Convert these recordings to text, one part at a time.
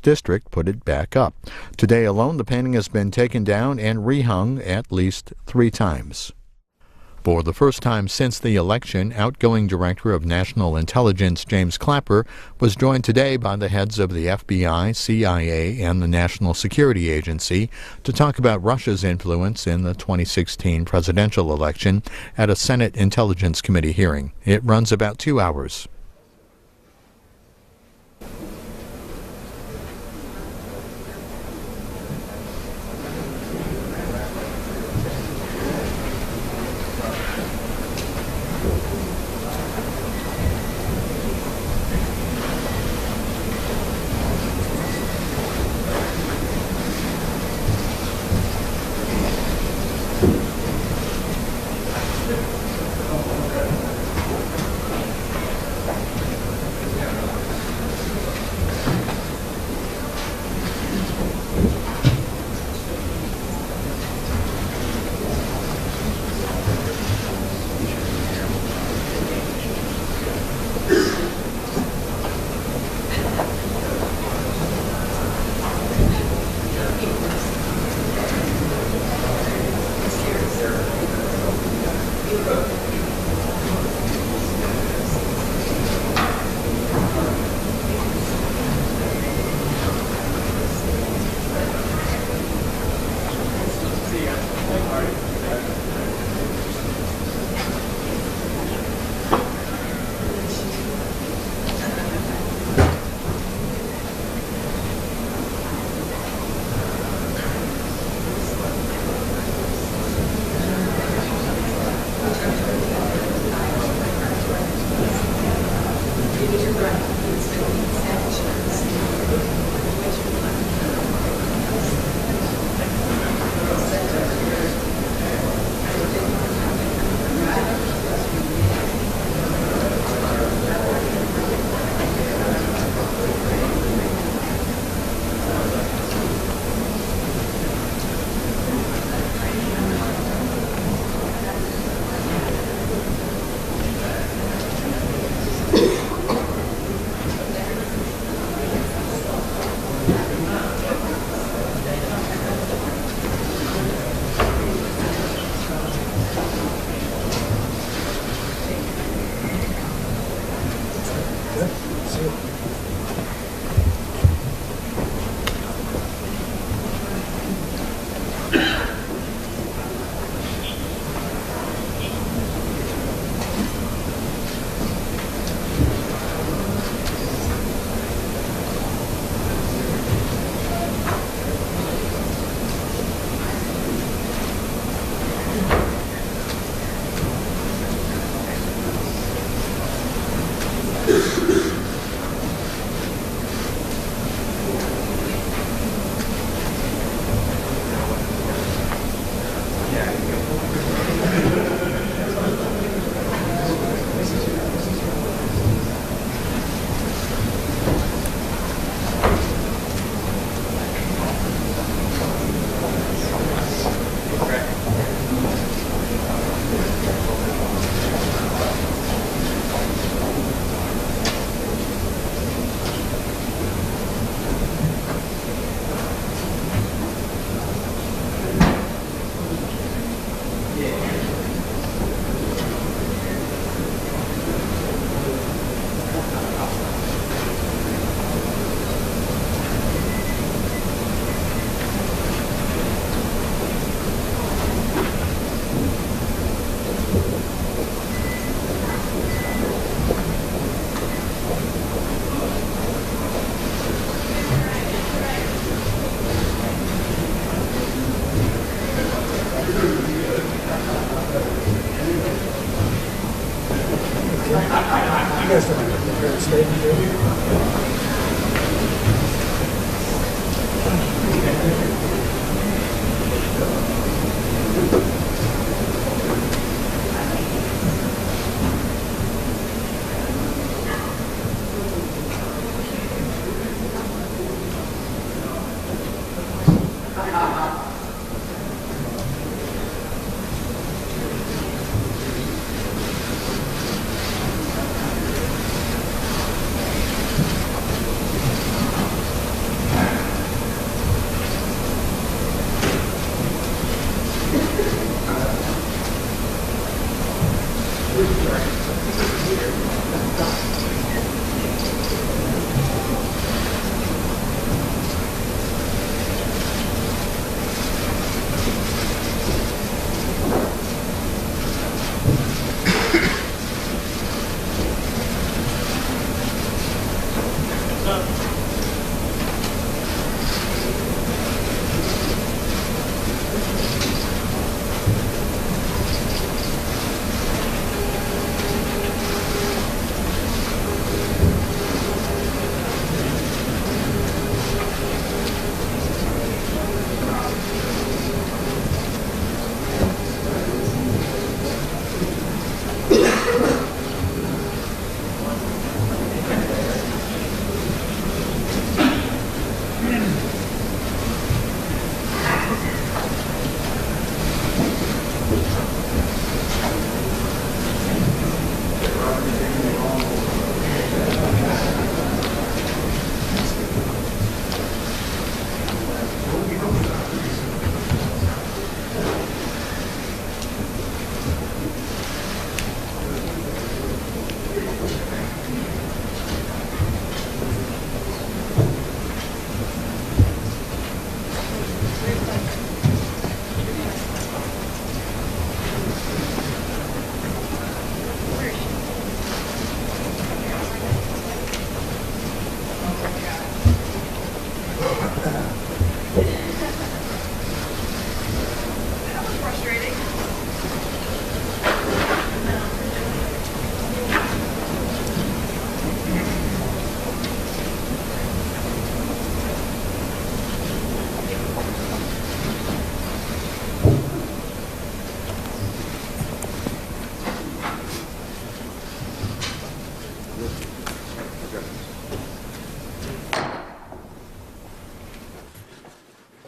district put it back up. Today alone, the painting has been taken down and rehung at least 3 times. For the first time since the election, outgoing Director of National Intelligence James Clapper was joined today by the heads of the FBI, CIA, and the National Security Agency to talk about Russia's influence in the 2016 presidential election at a Senate Intelligence Committee hearing. It runs about 2 hours.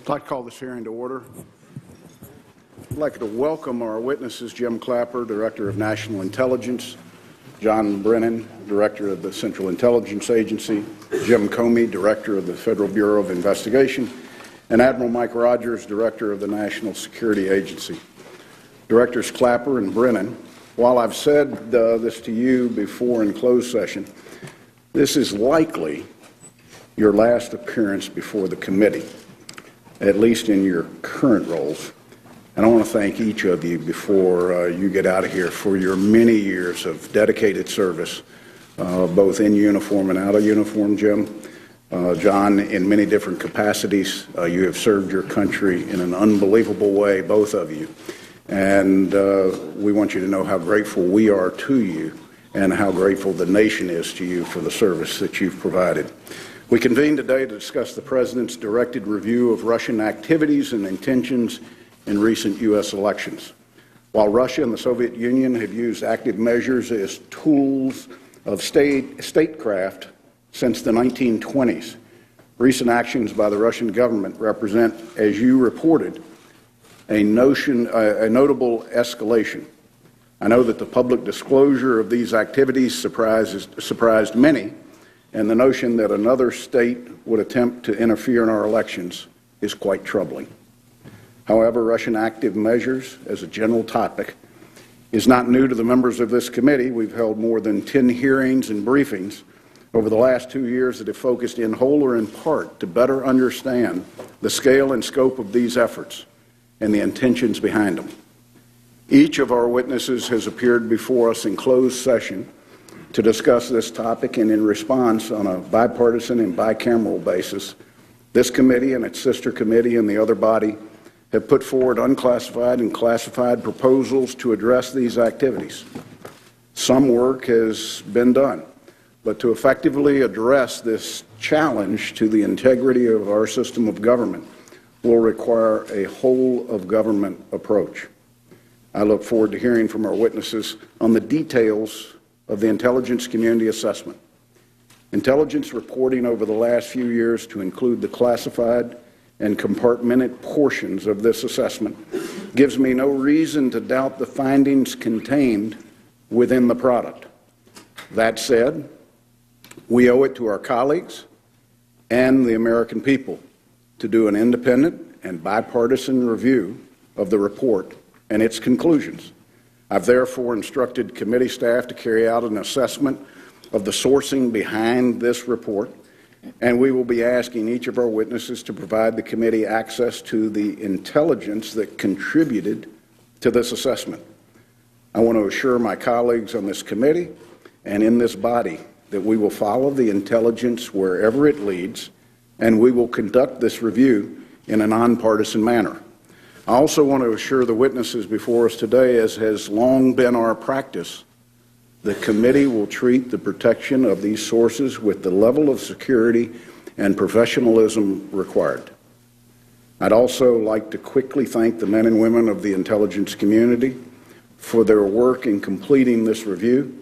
I'd like to call this hearing to order. I'd like to welcome our witnesses, Jim Clapper, Director of National Intelligence, John Brennan, Director of the Central Intelligence Agency, Jim Comey, Director of the Federal Bureau of Investigation, and Admiral Mike Rogers, Director of the National Security Agency. Directors Clapper and Brennan, while I've said this to you before in closed session, this is likely your last appearance before the committee, at least in your current roles. And I want to thank each of you before you get out of here for your many years of dedicated service, both in uniform and out of uniform, Jim. John, in many different capacities, you have served your country in an unbelievable way, both of you. And we want you to know how grateful we are to you and how grateful the nation is to you for the service that you've provided. We convene today to discuss the President's directed review of Russian activities and intentions in recent U.S. elections. While Russia and the Soviet Union have used active measures as tools of statecraft since the 1920s, recent actions by the Russian government represent, as you reported, a notable escalation. I know that the public disclosure of these activities surprised many, and the notion that another state would attempt to interfere in our elections is quite troubling. However, Russian active measures, as a general topic, is not new to the members of this committee. We've held more than 10 hearings and briefings over the last 2 years that have focused in whole or in part to better understand the scale and scope of these efforts and the intentions behind them. Each of our witnesses has appeared before us in closed session to discuss this topic, and in response, on a bipartisan and bicameral basis, this committee and its sister committee and the other body have put forward unclassified and classified proposals to address these activities. Some work has been done, but to effectively address this challenge to the integrity of our system of government will require a whole-of-government approach. I look forward to hearing from our witnesses on the details of the intelligence community assessment. Intelligence reporting over the last few years, to include the classified and compartmented portions of this assessment, gives me no reason to doubt the findings contained within the product. That said, we owe it to our colleagues and the American people to do an independent and bipartisan review of the report and its conclusions. I've therefore instructed committee staff to carry out an assessment of the sourcing behind this report, and we will be asking each of our witnesses to provide the committee access to the intelligence that contributed to this assessment. I want to assure my colleagues on this committee and in this body that we will follow the intelligence wherever it leads, and we will conduct this review in a nonpartisan manner. I also want to assure the witnesses before us today, as has long been our practice, the committee will treat the protection of these sources with the level of security and professionalism required. I'd also like to quickly thank the men and women of the intelligence community for their work in completing this review.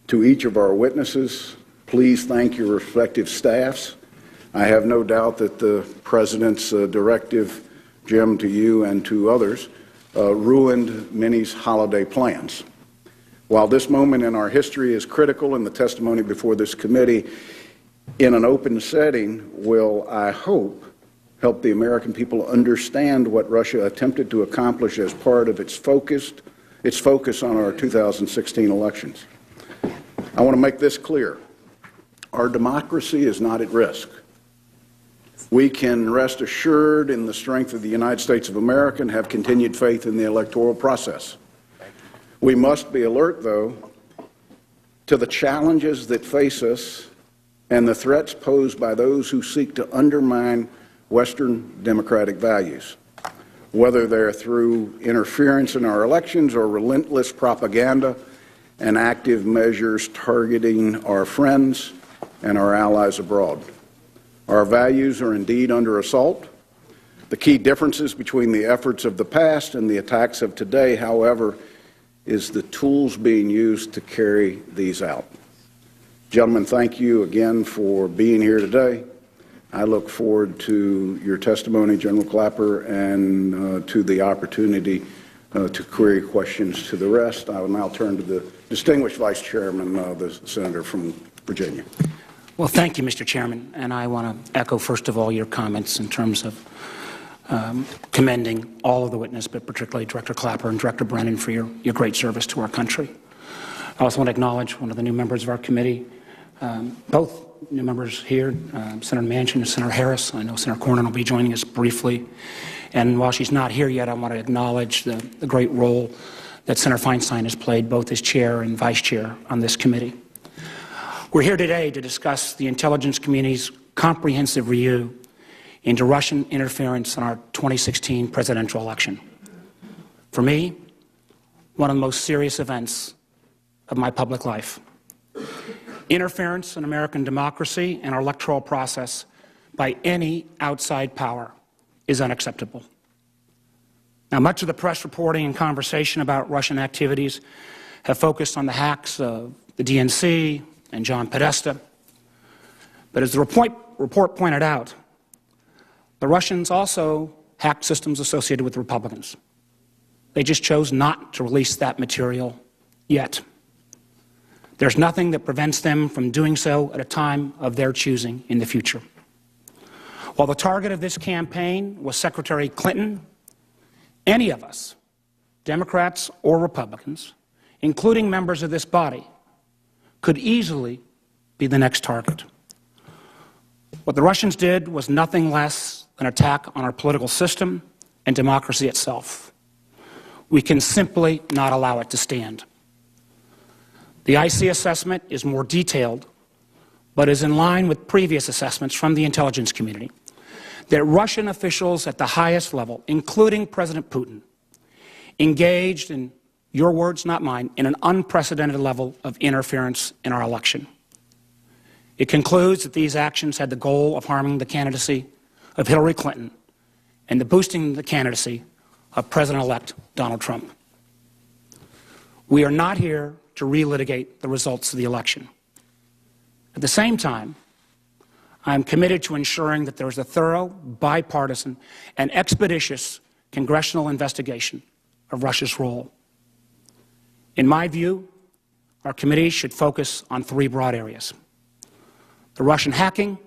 To each of our witnesses, please thank your respective staffs. I have no doubt that the President's directive, Jim, to you and to others, ruined many's holiday plans. While this moment in our history is critical, and the testimony before this committee in an open setting will, I hope, help the American people understand what Russia attempted to accomplish as part of its focus on our 2016 elections. I want to make this clear. Our democracy is not at risk. We can rest assured in the strength of the United States of America and have continued faith in the electoral process. We must be alert, though, to the challenges that face us and the threats posed by those who seek to undermine Western democratic values, whether they're through interference in our elections or relentless propaganda and active measures targeting our friends and our allies abroad. Our values are indeed under assault. The key differences between the efforts of the past and the attacks of today, however, is the tools being used to carry these out. Gentlemen, thank you again for being here today. I look forward to your testimony, General Clapper, and to the opportunity to query questions to the rest. I will now turn to the distinguished Vice Chairman, the Senator from Virginia. Well, thank you, Mr. Chairman, and I want to echo, first of all, your comments in terms of commending all of the witnesses, but particularly Director Clapper and Director Brennan for your great service to our country. I also want to acknowledge one of the new members of our committee, both new members here, Senator Manchin and Senator Harris. I know Senator Cornyn will be joining us briefly. And while she's not here yet, I want to acknowledge the great role that Senator Feinstein has played, both as chair and vice chair on this committee. We're here today to discuss the intelligence community's comprehensive review into Russian interference in our 2016 presidential election. For me, one of the most serious events of my public life. Interference in American democracy and our electoral process by any outside power is unacceptable. Now, much of the press reporting and conversation about Russian activities have focused on the hacks of the DNC and John Podesta. But as the report pointed out, the Russians also hacked systems associated with the Republicans. They just chose not to release that material yet. There's nothing that prevents them from doing so at a time of their choosing in the future. While the target of this campaign was Secretary Clinton, any of us, Democrats or Republicans, including members of this body, could easily be the next target. What the Russians did was nothing less than an attack on our political system and democracy itself. We can simply not allow it to stand. The IC assessment is more detailed, but is in line with previous assessments from the intelligence community, that Russian officials at the highest level, including President Putin, engaged in, your words, not mine, in an unprecedented level of interference in our election. It concludes that these actions had the goal of harming the candidacy of Hillary Clinton and the boosting the candidacy of President-elect Donald Trump. We are not here to relitigate the results of the election. At the same time, I am committed to ensuring that there is a thorough, bipartisan, and expeditious congressional investigation of Russia's role. In my view, our committee should focus on three broad areas: the Russian hacking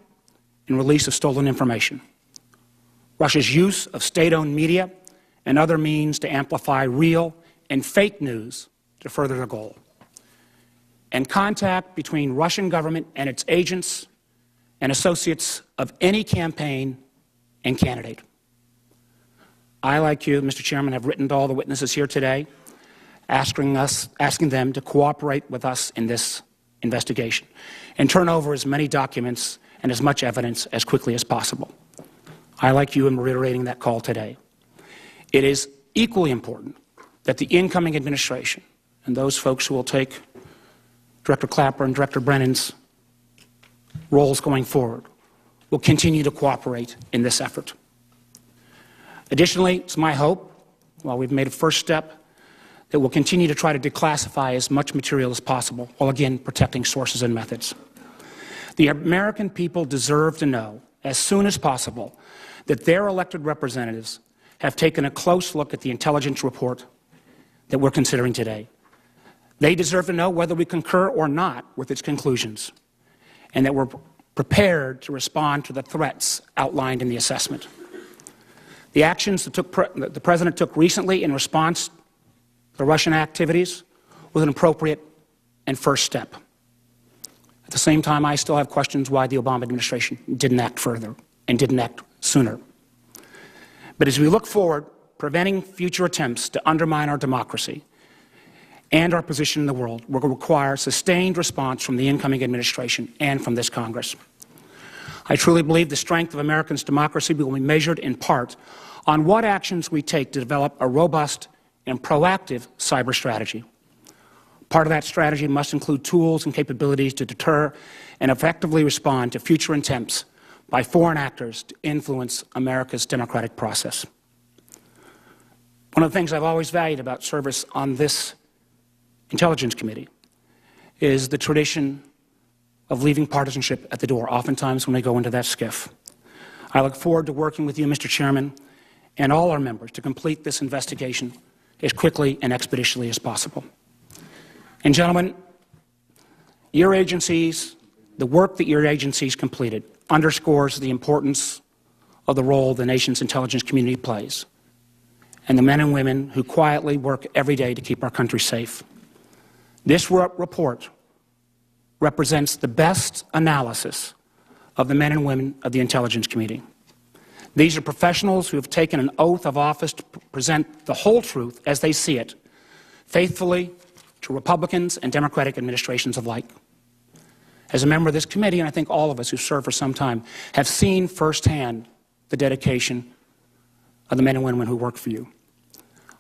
and release of stolen information, Russia's use of state-owned media and other means to amplify real and fake news to further their goal, and contact between Russian government and its agents and associates of any campaign and candidate. I, like you, Mr. Chairman, have written to all the witnesses here today, asking them to cooperate with us in this investigation and turn over as many documents and as much evidence as quickly as possible. I, like you, am reiterating that call today. It is equally important that the incoming administration and those folks who will take Director Clapper and Director Brennan's roles going forward will continue to cooperate in this effort. Additionally, it's my hope, while we've made a first step, that we'll continue to try to declassify as much material as possible, while again protecting sources and methods. The American people deserve to know, as soon as possible, that their elected representatives have taken a close look at the intelligence report that we're considering today. They deserve to know whether we concur or not with its conclusions, and that we're prepared to respond to the threats outlined in the assessment. The actions that the President took recently in response to the Russian activities was an appropriate and first step. At the same time, I still have questions why the Obama administration didn't act further and didn't act sooner. But as we look forward, preventing future attempts to undermine our democracy and our position in the world will require sustained response from the incoming administration and from this Congress. I truly believe the strength of Americans' democracy will be measured in part on what actions we take to develop a robust and proactive cyber strategy. Part of that strategy must include tools and capabilities to deter and effectively respond to future attempts by foreign actors to influence America's democratic process. One of the things I've always valued about service on this Intelligence Committee is the tradition of leaving partisanship at the door, oftentimes when we go into that skiff. I look forward to working with you, Mr. Chairman, and all our members to complete this investigation as quickly and expeditiously as possible. And gentlemen, your agencies, the work that your agencies completed underscores the importance of the role the nation's intelligence community plays and the men and women who quietly work every day to keep our country safe. This report represents the best analysis of the men and women of the intelligence community. These are professionals who have taken an oath of office to present the whole truth as they see it, faithfully to Republicans and Democratic administrations alike. As a member of this committee, and I think all of us who served for some time, have seen firsthand the dedication of the men and women who work for you.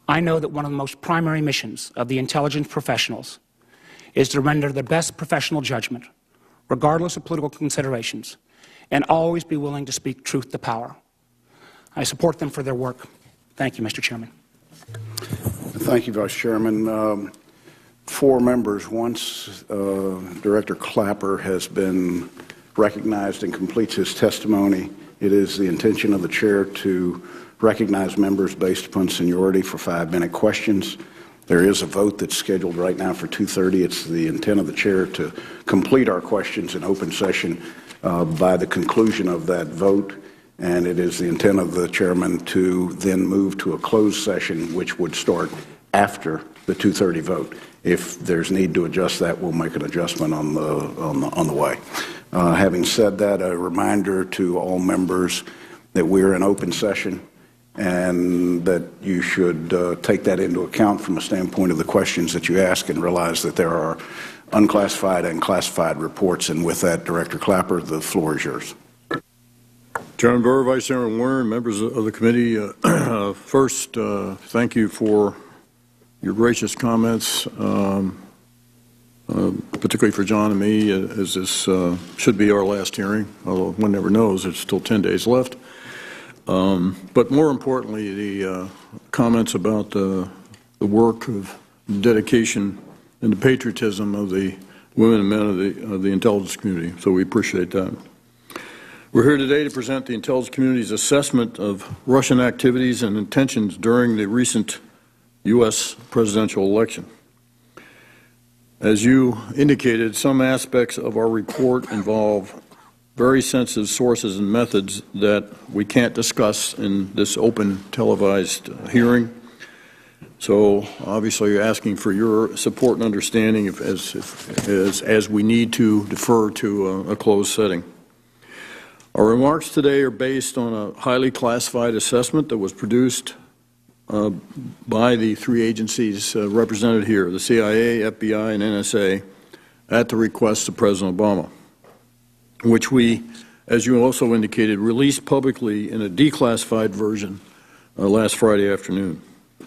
I know that one of the most primary missions of the intelligence professionals is to render the best professional judgment, regardless of political considerations, and always be willing to speak truth to power. I support them for their work. Thank you, Mr. Chairman. Thank you, Vice Chairman. 4 members. Once Director Clapper has been recognized and completes his testimony, it is the intention of the chair to recognize members based upon seniority for 5-minute questions. There is a vote that's scheduled right now for 2:30. It's the intent of the chair to complete our questions in open session by the conclusion of that vote, and it is the intent of the chairman to then move to a closed session, which would start after the 2:30 vote. If there's need to adjust that, we'll make an adjustment on the way. Having said that, a reminder to all members that we're in open session and that you should take that into account from a standpoint of the questions that you ask and realize that there are unclassified and classified reports. And with that, Director Clapper, the floor is yours. Chairman Burr, Vice Chairman Warner, members of the committee, first, thank you for your gracious comments, particularly for John and me, as this should be our last hearing, although one never knows, there's still 10 days left. But more importantly, the comments about the work of dedication and the patriotism of the women and men of the intelligence community, so we appreciate that. We're here today to present the intelligence community's assessment of Russian activities and intentions during the recent U.S. presidential election. As you indicated, some aspects of our report involve very sensitive sources and methods that we can't discuss in this open televised hearing. So obviously you're asking for your support and understanding as we need to defer to a closed setting. Our remarks today are based on a highly classified assessment that was produced by the 3 agencies represented here, the CIA, FBI, and NSA, at the request of President Obama, which we, as you also indicated, released publicly in a declassified version last Friday afternoon. The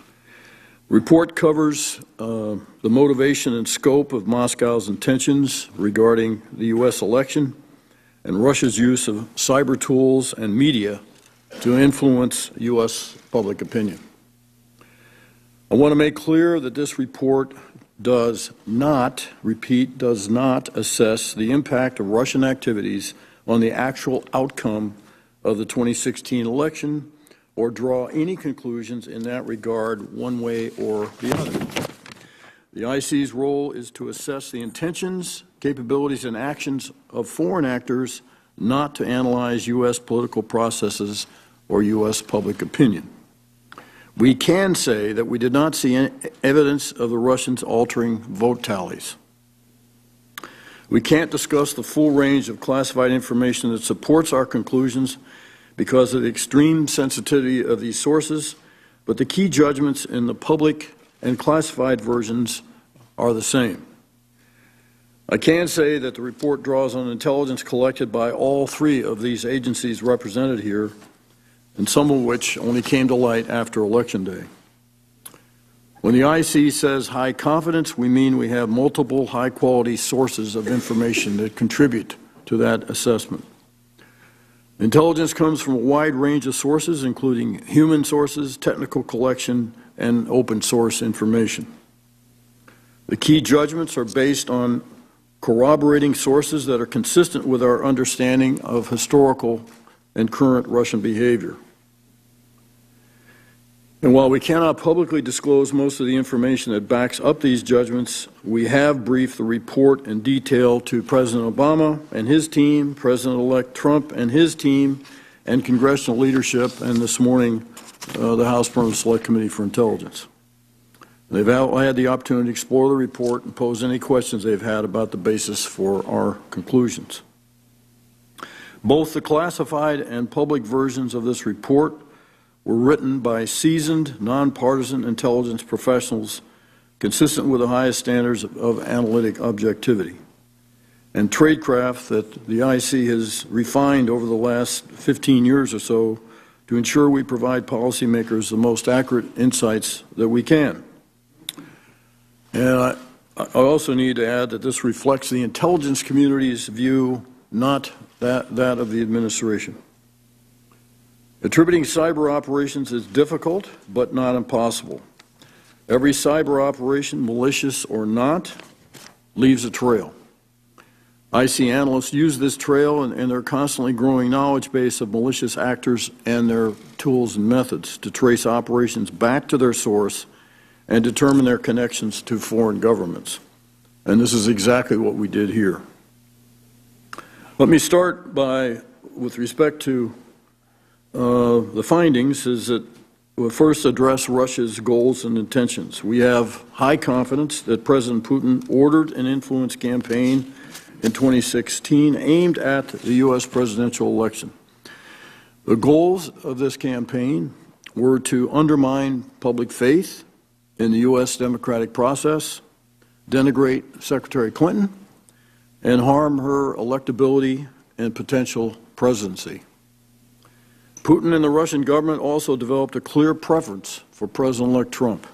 report covers the motivation and scope of Moscow's intentions regarding the U.S. election and Russia's use of cyber tools and media to influence U.S. public opinion. I want to make clear that this report does not, repeat, does not assess the impact of Russian activities on the actual outcome of the 2016 election or draw any conclusions in that regard one way or the other. The IC's role is to assess the intentions, capabilities, and actions of foreign actors, not to analyze U.S. political processes or U.S. public opinion. We can say that we did not see any evidence of the Russians altering vote tallies. We can't discuss the full range of classified information that supports our conclusions because of the extreme sensitivity of these sources, but the key judgments in the public and classified versions are the same. I can say that the report draws on intelligence collected by all 3 of these agencies represented here, and some of which only came to light after Election Day. When the IC says high confidence, we mean we have multiple high-quality sources of information that contribute to that assessment. Intelligence comes from a wide range of sources, including human sources, technical collection, and open source information. The key judgments are based on corroborating sources that are consistent with our understanding of historical and current Russian behavior. And while we cannot publicly disclose most of the information that backs up these judgments, we have briefed the report in detail to President Obama and his team, President-elect Trump and his team, and congressional leadership, and this morning, the House Permanent Select Committee for Intelligence. They've all had the opportunity to explore the report and pose any questions they've had about the basis for our conclusions. Both the classified and public versions of this report were written by seasoned, nonpartisan intelligence professionals consistent with the highest standards of analytic objectivity and tradecraft that the IC has refined over the last 15 years or so to ensure we provide policymakers the most accurate insights that we can. And I also need to add that this reflects the intelligence community's view, not that of the administration. Attributing cyber operations is difficult, but not impossible. Every cyber operation, malicious or not, leaves a trail. IC analysts use this trail and their constantly growing knowledge base of malicious actors and their tools and methods to trace operations back to their source and determine their connections to foreign governments. And this is exactly what we did here. Let me start by, with respect to the findings, is that we'll first address Russia's goals and intentions. We have high confidence that President Putin ordered an influence campaign in 2016 aimed at the U.S. presidential election. The goals of this campaign were to undermine public faith in the U.S. democratic process, denigrate Secretary Clinton, and harm her electability and potential presidency. Putin and the Russian government also developed a clear preference for President-elect Trump.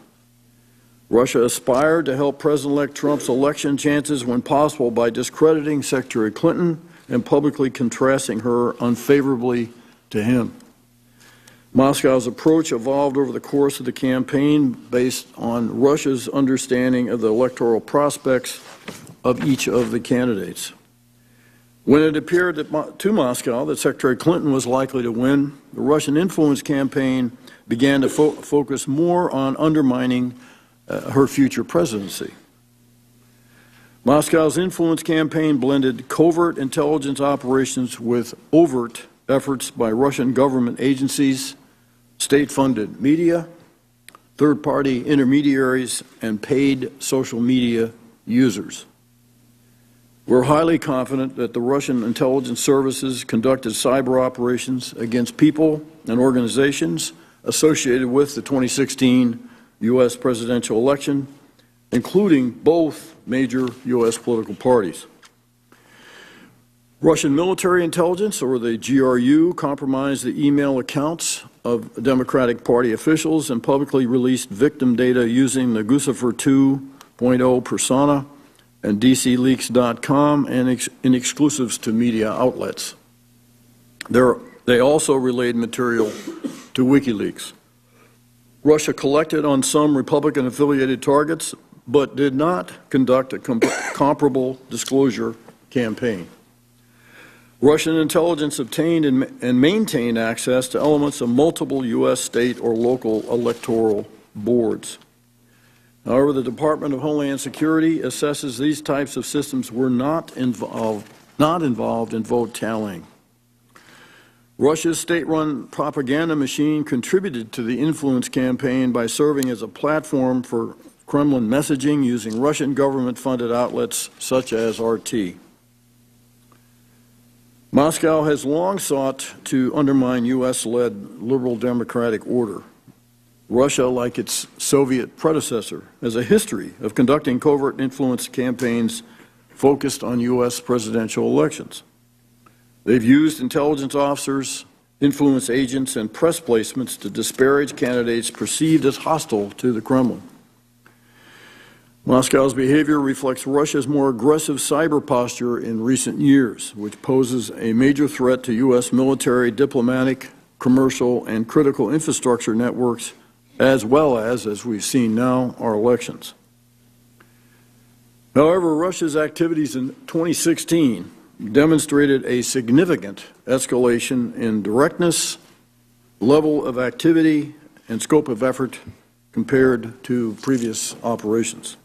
Russia aspired to help President-elect Trump's election chances when possible by discrediting Secretary Clinton and publicly contrasting her unfavorably to him. Moscow's approach evolved over the course of the campaign based on Russia's understanding of the electoral prospects of each of the candidates. When it appeared to Moscow that Secretary Clinton was likely to win, the Russian influence campaign began to focus more on undermining her future presidency. Moscow's influence campaign blended covert intelligence operations with overt efforts by Russian government agencies, state-funded media, third-party intermediaries, and paid social media users. We're highly confident that the Russian intelligence services conducted cyber operations against people and organizations associated with the 2016 U.S. presidential election, including both major U.S. political parties. Russian military intelligence, or the GRU, compromised the email accounts of Democratic Party officials and publicly released victim data using the Guccifer 2.0 persona and DCLeaks.com and in exclusives to media outlets. They also relayed material to WikiLeaks. Russia collected on some Republican-affiliated targets, but did not conduct a comparable disclosure campaign. Russian intelligence obtained and maintained access to elements of multiple U.S. state or local electoral boards. However, the Department of Homeland Security assesses these types of systems were not involved in vote tallying. Russia's state-run propaganda machine contributed to the influence campaign by serving as a platform for Kremlin messaging using Russian government-funded outlets such as RT. Moscow has long sought to undermine U.S.-led liberal democratic order. Russia, like its Soviet predecessor, has a history of conducting covert influence campaigns focused on U.S. presidential elections. They've used intelligence officers, influence agents, and press placements to disparage candidates perceived as hostile to the Kremlin. Moscow's behavior reflects Russia's more aggressive cyber posture in recent years, which poses a major threat to U.S. military, diplomatic, commercial, and critical infrastructure networks, as well as we've seen now, our elections. However, Russia's activities in 2016 demonstrated a significant escalation in directness, level of activity, and scope of effort compared to previous operations.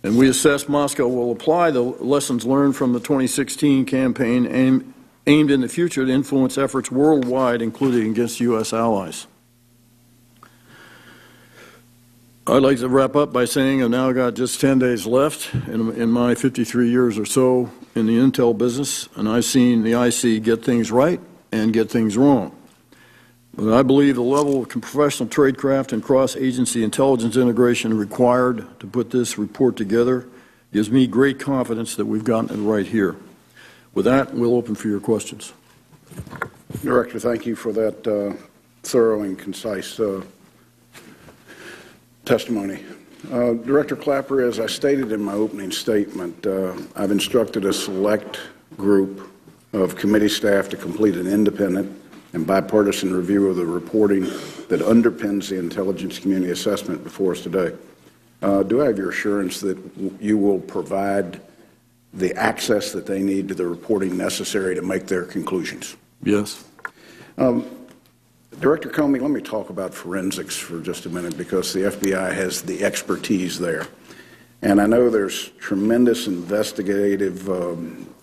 And we assess Moscow will apply the lessons learned from the 2016 campaign aimed in the future to influence efforts worldwide, including against U.S. allies. I'd like to wrap up by saying I've now got just 10 days left in my 53 years or so in the intel business, and I've seen the IC get things right and get things wrong. But I believe the level of professional tradecraft and cross-agency intelligence integration required to put this report together gives me great confidence that we've gotten it right here. With that, we'll open for your questions. Director, thank you for that thorough and concise testimony. Director Clapper, as I stated in my opening statement, I've instructed a select group of committee staff to complete an independent and bipartisan review of the reporting that underpins the intelligence community assessment before us today. Do I have your assurance that you will provide the access that they need to the reporting necessary to make their conclusions? Yes. Director Comey, let me talk about forensics for just a minute, because the FBI has the expertise there. And I know there's tremendous investigative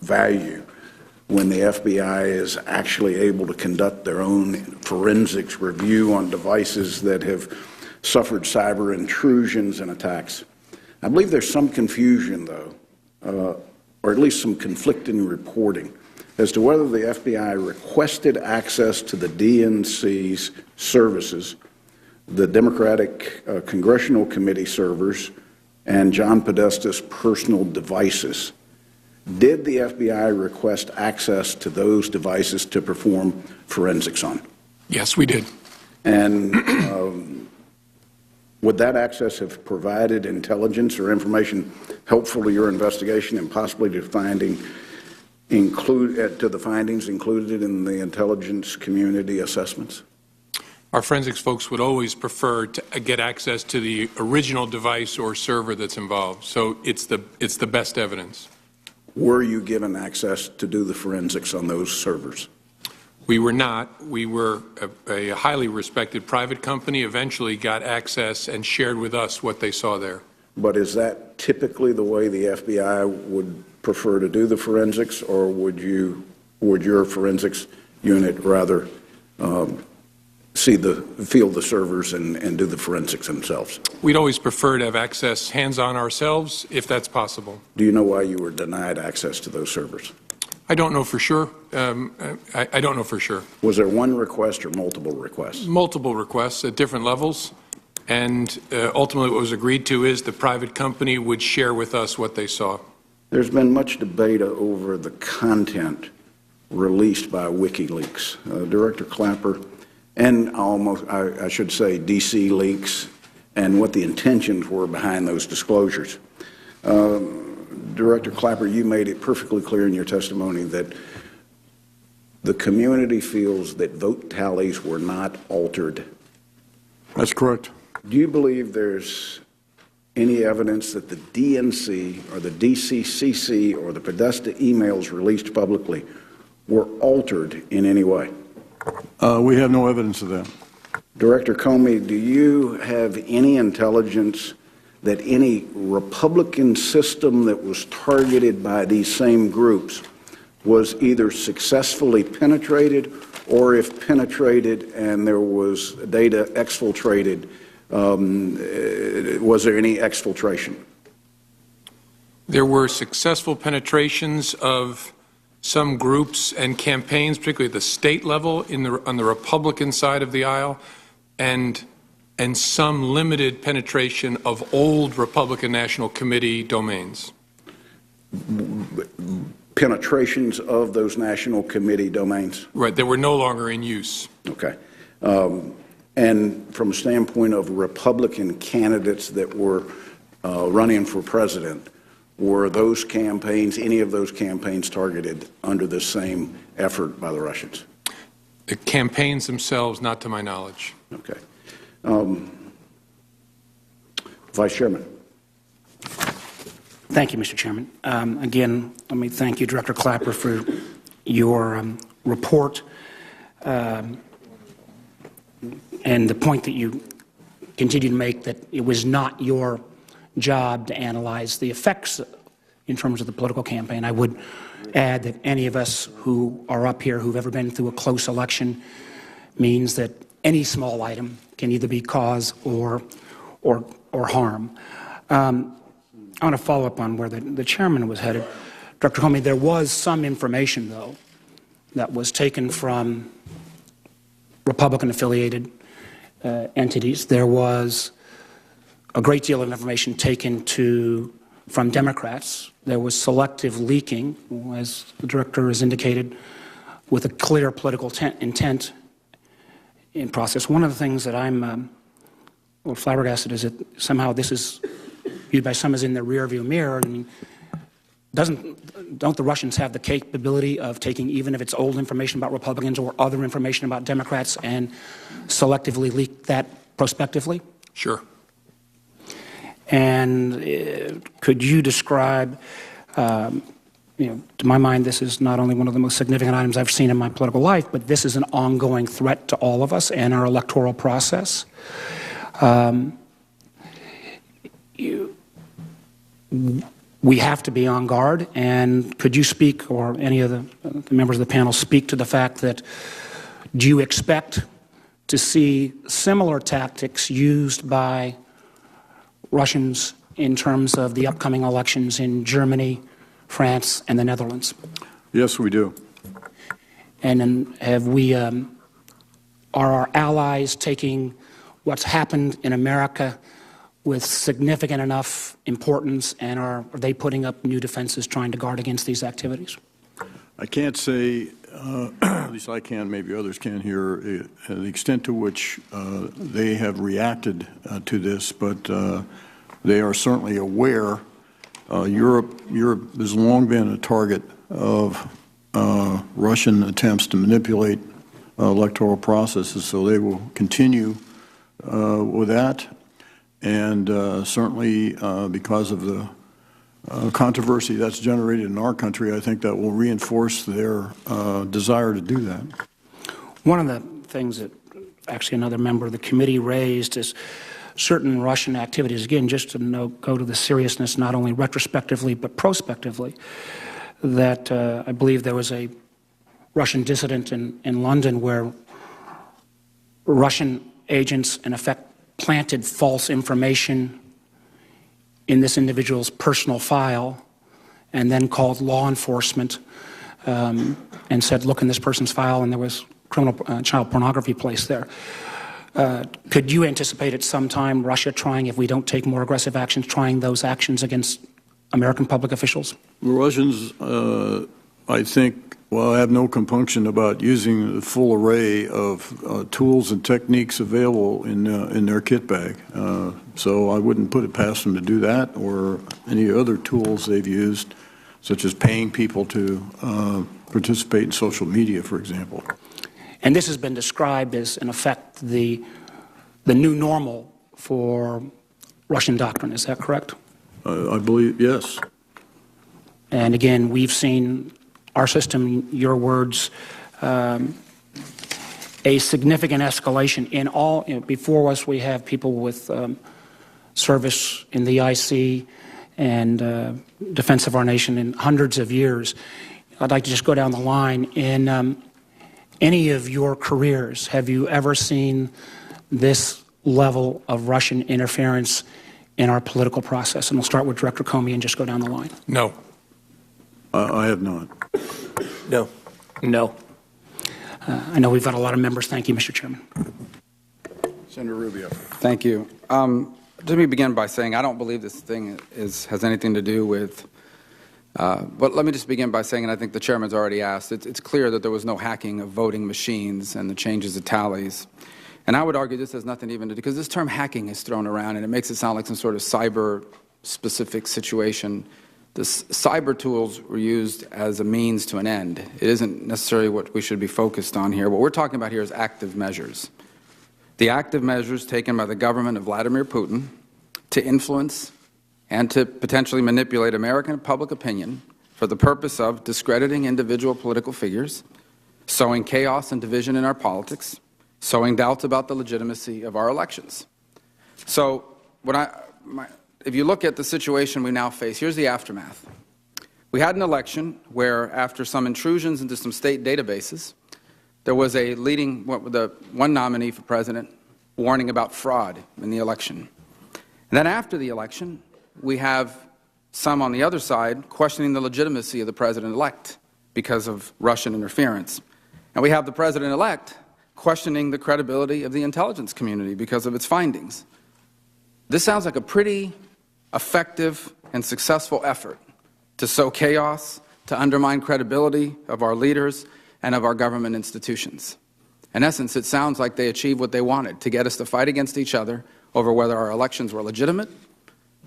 value when the FBI is actually able to conduct their own forensics review on devices that have suffered cyber intrusions and attacks. I believe there's some confusion, though, or at least some conflicting reporting as to whether the FBI requested access to the DNC's services, the Democratic Congressional Committee servers, and John Podesta's personal devices. Did the FBI request access to those devices to perform forensics on? Yes, we did. And would that access have provided intelligence or information helpful to your investigation and possibly to the findings included in the intelligence community assessments? Our forensics folks would always prefer to get access to the original device or server that's involved. So it's the best evidence. Were you given access to do the forensics on those servers? We were not. We were a highly respected private company, eventually got access and shared with us what they saw there. But is that typically the way the FBI would prefer to do the forensics, or would your forensics unit rather feel the servers and do the forensics themselves? We'd always prefer to have access hands-on ourselves, if that's possible. Do you know why you were denied access to those servers? I don't know for sure. I don't know for sure. Was there one request or multiple requests? Multiple requests at different levels, and ultimately what was agreed to is the private company would share with us what they saw. There's been much debate over the content released by WikiLeaks. Director Clapper, and I should say DC leaks, and what the intentions were behind those disclosures. Director Clapper, you made it perfectly clear in your testimony that the community feels that vote tallies were not altered. That's correct. Do you believe there's any evidence that the DNC or the DCCC or the Podesta emails released publicly were altered in any way? We have no evidence of that. Director Comey, do you have any intelligence that any Republican system that was targeted by these same groups was either successfully penetrated, or if penetrated and there was data exfiltrated, was there any exfiltration? There were successful penetrations of some groups and campaigns, particularly at the state level on the Republican side of the aisle, and some limited penetration of old Republican National Committee domains. Penetrations of those National Committee domains? Right, they were no longer in use. Okay. And from a standpoint of Republican candidates that were running for president, were those campaigns, any of those campaigns, targeted under the same effort by the Russians? The campaigns themselves, not to my knowledge. Okay. Vice Chairman. Thank you, Mr. Chairman. Again, let me thank you, Director Clapper, for your report and the point that you continue to make that it was not your job to analyze the effects in terms of the political campaign. I would add that any of us who are up here who've ever been through a close election means that any small item can either be cause or harm. I want to follow up on where the chairman was headed. Dr. Comey, there was some information, though, that was taken from Republican-affiliated entities. There was a great deal of information taken from Democrats. There was selective leaking, as the director has indicated, with a clear political intent in process. One of the things that I'm a little flabbergasted is that somehow this is viewed by some as in the rearview mirror. I mean, don't the Russians have the capability of taking even if it's old information about Republicans or other information about Democrats and selectively leak that prospectively? Sure. And could you describe, to my mind, this is not only one of the most significant items I've seen in my political life, but this is an ongoing threat to all of us and our electoral process. We have to be on guard, and could you speak, or any of the members of the panel speak to the fact that do you expect to see similar tactics used by Russians in terms of the upcoming elections in Germany, France, and the Netherlands? Yes, we do. And then are our allies taking what's happened in America with significant enough importance, and are they putting up new defenses trying to guard against these activities? I can't say, at least I can, maybe others can here, the extent to which they have reacted to this, but they are certainly aware. Europe has long been a target of Russian attempts to manipulate electoral processes, so they will continue with that. And certainly because of the controversy that's generated in our country, I think that will reinforce their desire to do that. One of the things that actually another member of the committee raised is certain Russian activities, again, just to go to the seriousness not only retrospectively but prospectively, that I believe there was a Russian dissident in London where Russian agents, in effect, planted false information in this individual's personal file and then called law enforcement and said, look in this person's file, and there was criminal child pornography placed there. Could you anticipate at some time Russia trying, if we don't take more aggressive actions, trying those actions against American public officials? The Russians, I think, well, I have no compunction about using the full array of tools and techniques available in their kit bag. So I wouldn't put it past them to do that, or any other tools they've used, such as paying people to participate in social media, for example. And this has been described as, in effect, the new normal for Russian doctrine. Is that correct? I believe, yes. And again, we've seen our system, your words, a significant escalation in all. Before us, we have people with service in the IC and defense of our nation in hundreds of years. I'd like to just go down the line. In any of your careers, have you ever seen this level of Russian interference in our political process? And we'll start with Director Comey and just go down the line. No. I have not. No. No. I know we've got a lot of members. Thank you, Mr. Chairman. Senator Rubio. Thank you. Let me begin by saying I don't believe this thing has anything to do with, but let me just begin by saying, and I think the chairman's already asked, it's clear that there was no hacking of voting machines and the changes of tallies. And I would argue this has nothing even to do, because this term hacking is thrown around and it makes it sound like some sort of cyber-specific situation. The cyber tools were used as a means to an end. It isn't necessarily what we should be focused on here. What we're talking about here is active measures. The active measures taken by the government of Vladimir Putin to influence and to potentially manipulate American public opinion for the purpose of discrediting individual political figures, sowing chaos and division in our politics, sowing doubts about the legitimacy of our elections. So if you look at the situation we now face, here's the aftermath. We had an election where, after some intrusions into some state databases, there was one nominee for president warning about fraud in the election. And then after the election, we have some on the other side questioning the legitimacy of the president-elect because of Russian interference. And we have the president-elect questioning the credibility of the intelligence community because of its findings. This sounds like a pretty effective and successful effort to sow chaos, to undermine credibility of our leaders and of our government institutions. In essence, it sounds like they achieved what they wanted, to get us to fight against each other over whether our elections were legitimate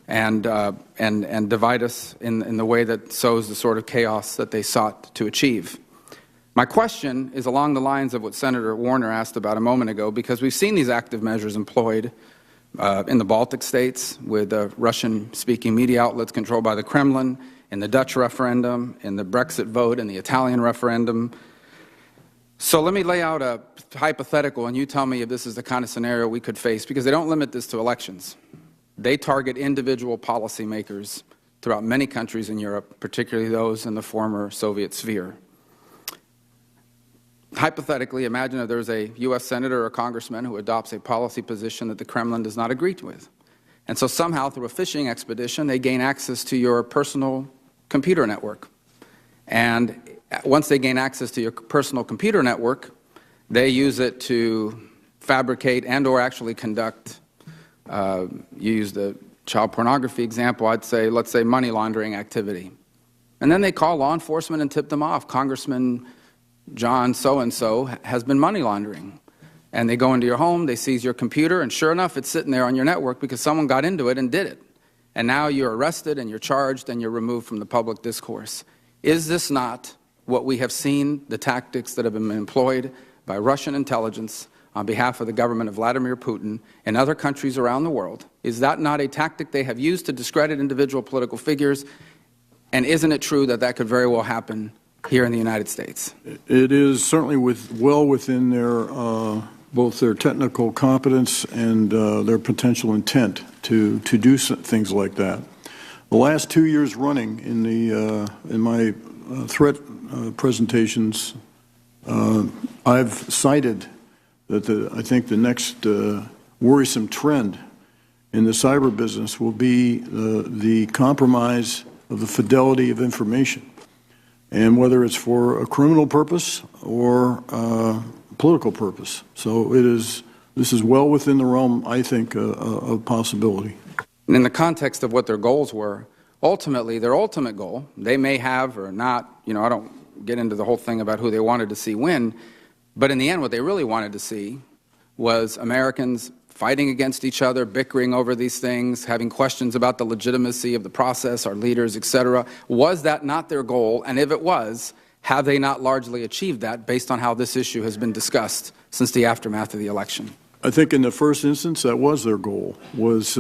and divide us in the way that sows the sort of chaos that they sought to achieve. My question is along the lines of what Senator Warner asked about a moment ago, because we've seen these active measures employed in the Baltic states with Russian-speaking media outlets controlled by the Kremlin, in the Dutch referendum, in the Brexit vote, in the Italian referendum. So let me lay out a hypothetical, and you tell me if this is the kind of scenario we could face, because they don't limit this to elections. They target individual policymakers throughout many countries in Europe, particularly those in the former Soviet sphere. Hypothetically, imagine if there's a U.S. senator or congressman who adopts a policy position that the Kremlin does not agree with. And so somehow, through a fishing expedition, they gain access to your personal computer network. And once they gain access to your personal computer network, they use it to fabricate and or actually conduct, you use the child pornography example, I'd say, let's say money laundering activity. And then they call law enforcement and tip them off. Congressman John so-and-so has been money laundering. And they go into your home, they seize your computer, and sure enough, it's sitting there on your network because someone got into it and did it. And now you're arrested and you're charged and you're removed from the public discourse. Is this not what we have seen, the tactics that have been employed by Russian intelligence on behalf of the government of Vladimir Putin and other countries around the world? Is that not a tactic they have used to discredit individual political figures? And isn't it true that that could very well happen here in the United States? It is certainly well within their both their technical competence and their potential intent to do things like that. The last 2 years running in my threat presentations, I've cited that I think the next worrisome trend in the cyber business will be the compromise of the fidelity of information, and whether it's for a criminal purpose or political purpose. So this is well within the realm, I think, of possibility. And in the context of what their goals were, ultimately, their ultimate goal, they may have or not, I don't get into the whole thing about who they wanted to see win, but in the end, what they really wanted to see was Americans fighting against each other, bickering over these things, having questions about the legitimacy of the process, our leaders, etc. Was that not their goal? And if it was, have they not largely achieved that based on how this issue has been discussed since the aftermath of the election? I think in the first instance, that was their goal. Was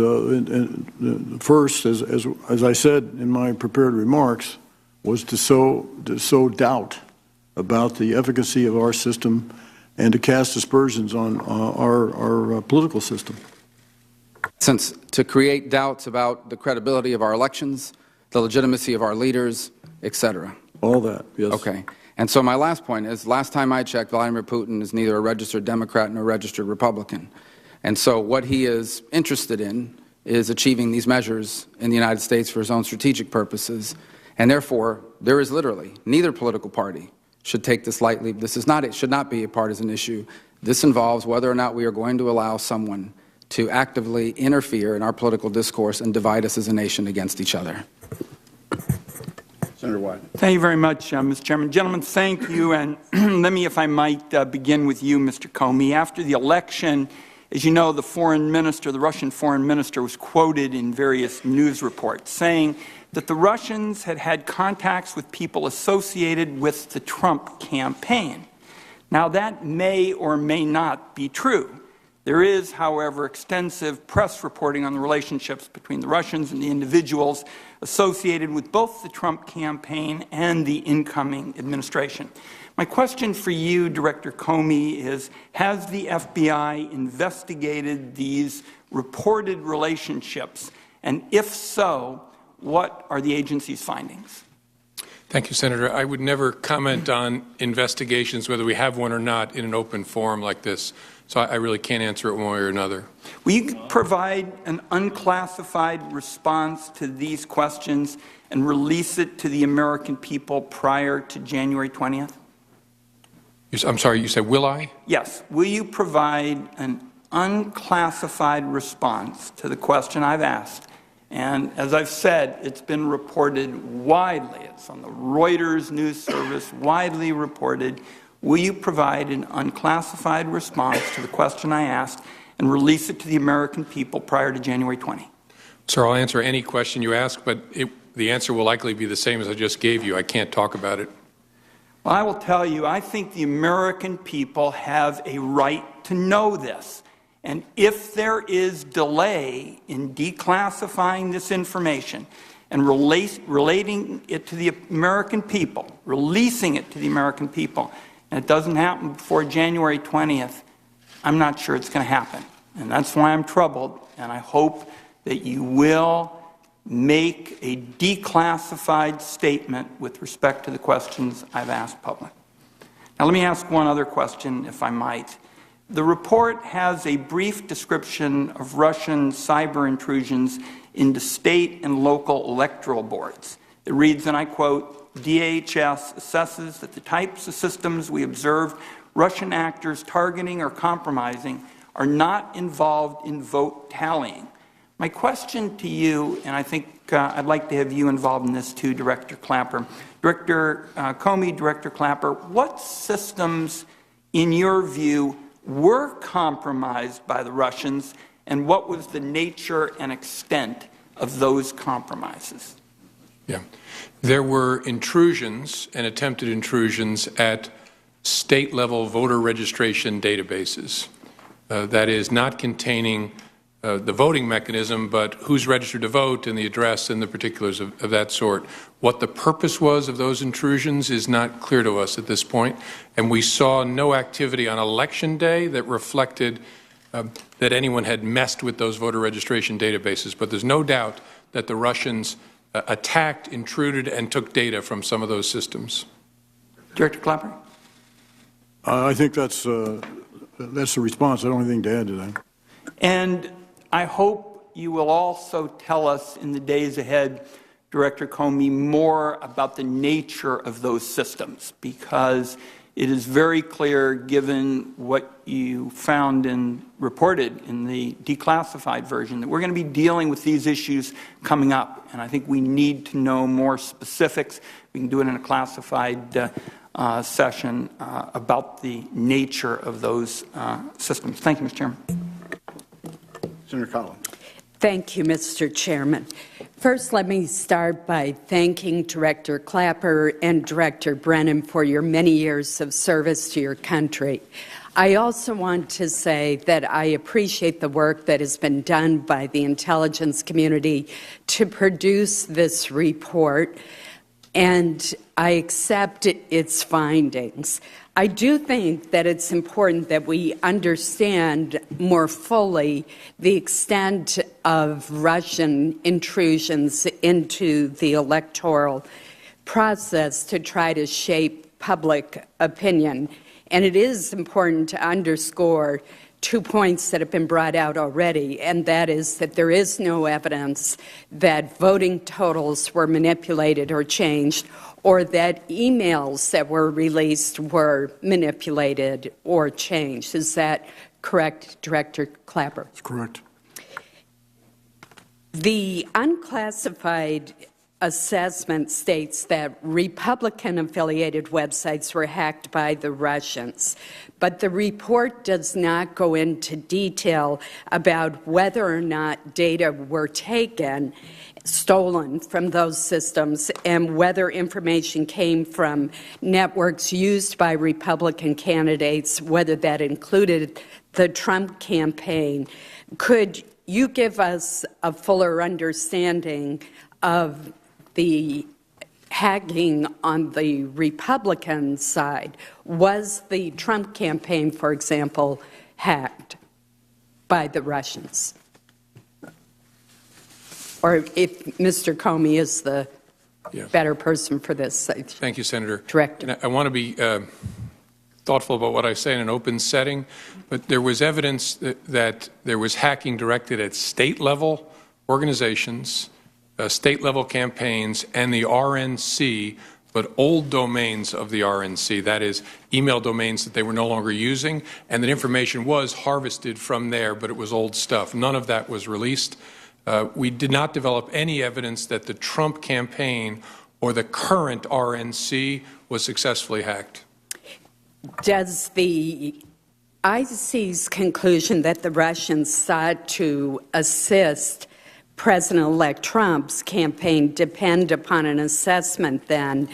first, as I said in my prepared remarks, was to sow doubt about the efficacy of our system and to cast aspersions on our political system. Since to create doubts about the credibility of our elections, the legitimacy of our leaders, etc. All that, yes. Okay. And so my last point is, last time I checked, Vladimir Putin is neither a registered Democrat nor a registered Republican. And so what he is interested in is achieving these measures in the United States for his own strategic purposes. And therefore, there is literally neither political party should take this lightly. It should not be a partisan issue. This involves whether or not we are going to allow someone to actively interfere in our political discourse and divide us as a nation against each other. Senator Wyden. Thank you very much, Mr. Chairman. Gentlemen, thank you. And let me, if I might, begin with you, Mr. Comey. After the election, as you know, the Russian foreign minister was quoted in various news reports saying that the Russians had had contacts with people associated with the Trump campaign. Now, that may or may not be true. There is, however, extensive press reporting on the relationships between the Russians and the individuals associated with both the Trump campaign and the incoming administration. My question for you, Director Comey, is, has the FBI investigated these reported relationships? And if so, what are the agency's findings? Thank you, Senator. I would never comment on investigations, whether we have one or not, in an open forum like this. So I really can't answer it one way or another. Will you provide an unclassified response to these questions and release it to the American people prior to January 20th? I'm sorry, you said, will I? Yes. Will you provide an unclassified response to the question I've asked? And as I've said, it's been reported widely. It's on the Reuters news service, widely reported. Will you provide an unclassified response to the question I asked and release it to the American people prior to January 20? Sir, I'll answer any question you ask, but the answer will likely be the same as I just gave you. I can't talk about it. Well, I will tell you, I think the American people have a right to know this. And if there is delay in declassifying this information and relating it to the American people, releasing it to the American people, and it doesn't happen before January 20th, I'm not sure it's going to happen. And that's why I'm troubled, and I hope that you will make a declassified statement with respect to the questions I've asked public. Now let me ask one other question, if I might. The report has a brief description of Russian cyber intrusions into state and local electoral boards. It reads, and I quote, DHS assesses that the types of systems we observed Russian actors targeting or compromising are not involved in vote tallying. My question to you, and I think I'd like to have you involved in this too, Director Clapper. Director Comey, Director Clapper, what systems, in your view, were compromised by the Russians, and what was the nature and extent of those compromises? Yeah. There were intrusions and attempted intrusions at state-level voter registration databases. That is, not containing the voting mechanism, but who's registered to vote and the address and the particulars of that sort. What the purpose was of those intrusions is not clear to us at this point, and we saw no activity on Election Day that reflected that anyone had messed with those voter registration databases. But there's no doubt that the Russians attacked, intruded, and took data from some of those systems. Director Clapper? I think that's the response. I don't have anything to add to that. And I hope you will also tell us in the days ahead, Director Comey, more about the nature of those systems, because it is very clear, given what you found and reported in the declassified version, that we're going to be dealing with these issues coming up. And I think we need to know more specifics. We can do it in a classified session about the nature of those systems. Thank you, Mr. Chairman. Senator Collins. Thank you, Mr. Chairman. First, let me start by thanking Director Clapper and Director Brennan for your many years of service to your country. I also want to say that I appreciate the work that has been done by the intelligence community to produce this report, and I accept its findings. I do think that it's important that we understand more fully the extent of Russian intrusions into the electoral process to try to shape public opinion. And it is important to underscore 2 points that have been brought out already, and that is that there is no evidence that voting totals were manipulated or changed, or that emails that were released were manipulated or changed. Is that correct, Director Clapper? That's correct. The unclassified assessment states that Republican-affiliated websites were hacked by the Russians, but the report does not go into detail about whether or not data were stolen from those systems, and whether information came from networks used by Republican candidates, whether that included the Trump campaign. Could you give us a fuller understanding of the hacking on the Republican side? Was the Trump campaign, for example, hacked by the Russians? Or if Mr. Comey is the better person for this. Thank you, Senator. Director. And I want to be thoughtful about what I say in an open setting, but there was evidence that there was hacking directed at state-level organizations, state-level campaigns, and the RNC, but old domains of the RNC, that is, email domains that they were no longer using, and that information was harvested from there, but it was old stuff. None of that was released. We did not develop any evidence that the Trump campaign or the current RNC was successfully hacked. Does the IC's conclusion that the Russians sought to assist President-elect Trump's campaign depend upon an assessment, then,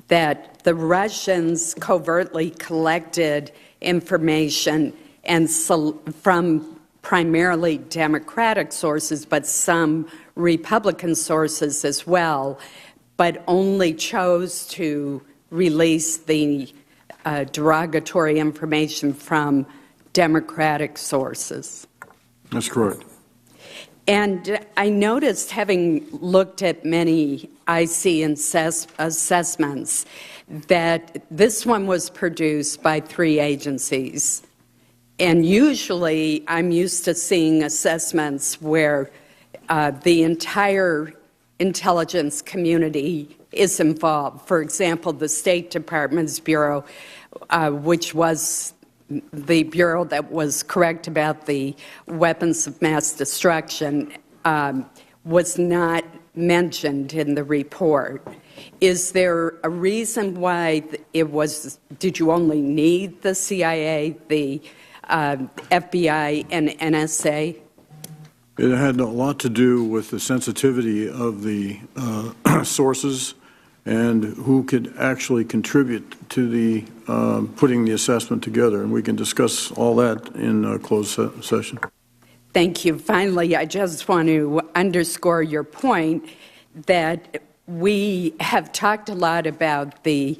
that the Russians covertly collected information and from primarily Democratic sources, but some Republican sources as well, but only chose to release the derogatory information from Democratic sources? That's correct. And I noticed, having looked at many IC assessments, that this one was produced by 3 agencies. And usually I'm used to seeing assessments where the entire intelligence community is involved. For example, the State Department's Bureau, which was the bureau that was correct about the weapons of mass destruction, was not mentioned in the report. Is there a reason why it was? Did you only need the CIA, the FBI, and NSA? It had a lot to do with the sensitivity of the sources and who could actually contribute to the putting the assessment together. And we can discuss all that in a closed session. Thank you. Finally, I just want to underscore your point that we have talked a lot about the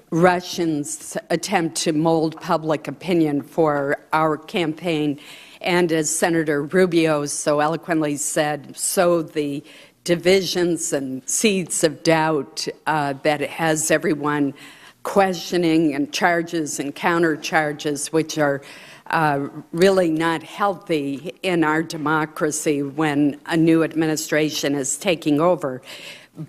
Russians' attempt to mold public opinion for our campaign. And as Senator Rubio so eloquently said, sow the divisions and seeds of doubt that it has everyone questioning, and charges and countercharges, which are really not healthy in our democracy when a new administration is taking over.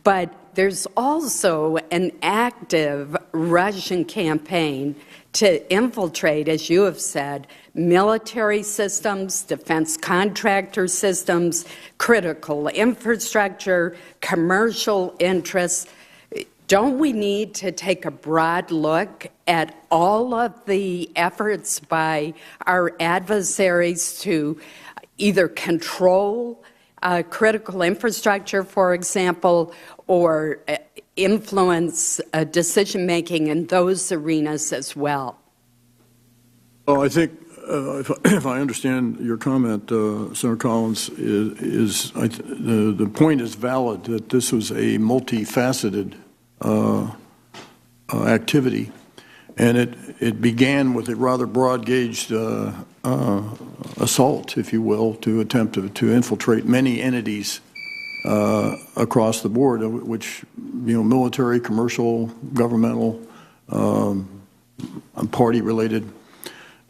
But there's also an active Russian campaign to infiltrate, as you have said, military systems, defense contractor systems, critical infrastructure, commercial interests. Don't we need to take a broad look at all of the efforts by our adversaries to either control critical infrastructure, for example, or influence decision-making in those arenas as well? Well, I think, if I understand your comment, Senator Collins, the point is valid that this was a multifaceted activity, and it began with a rather broad-gauged assault, if you will, to attempt to infiltrate many entities across the board, which, military, commercial, governmental, party-related.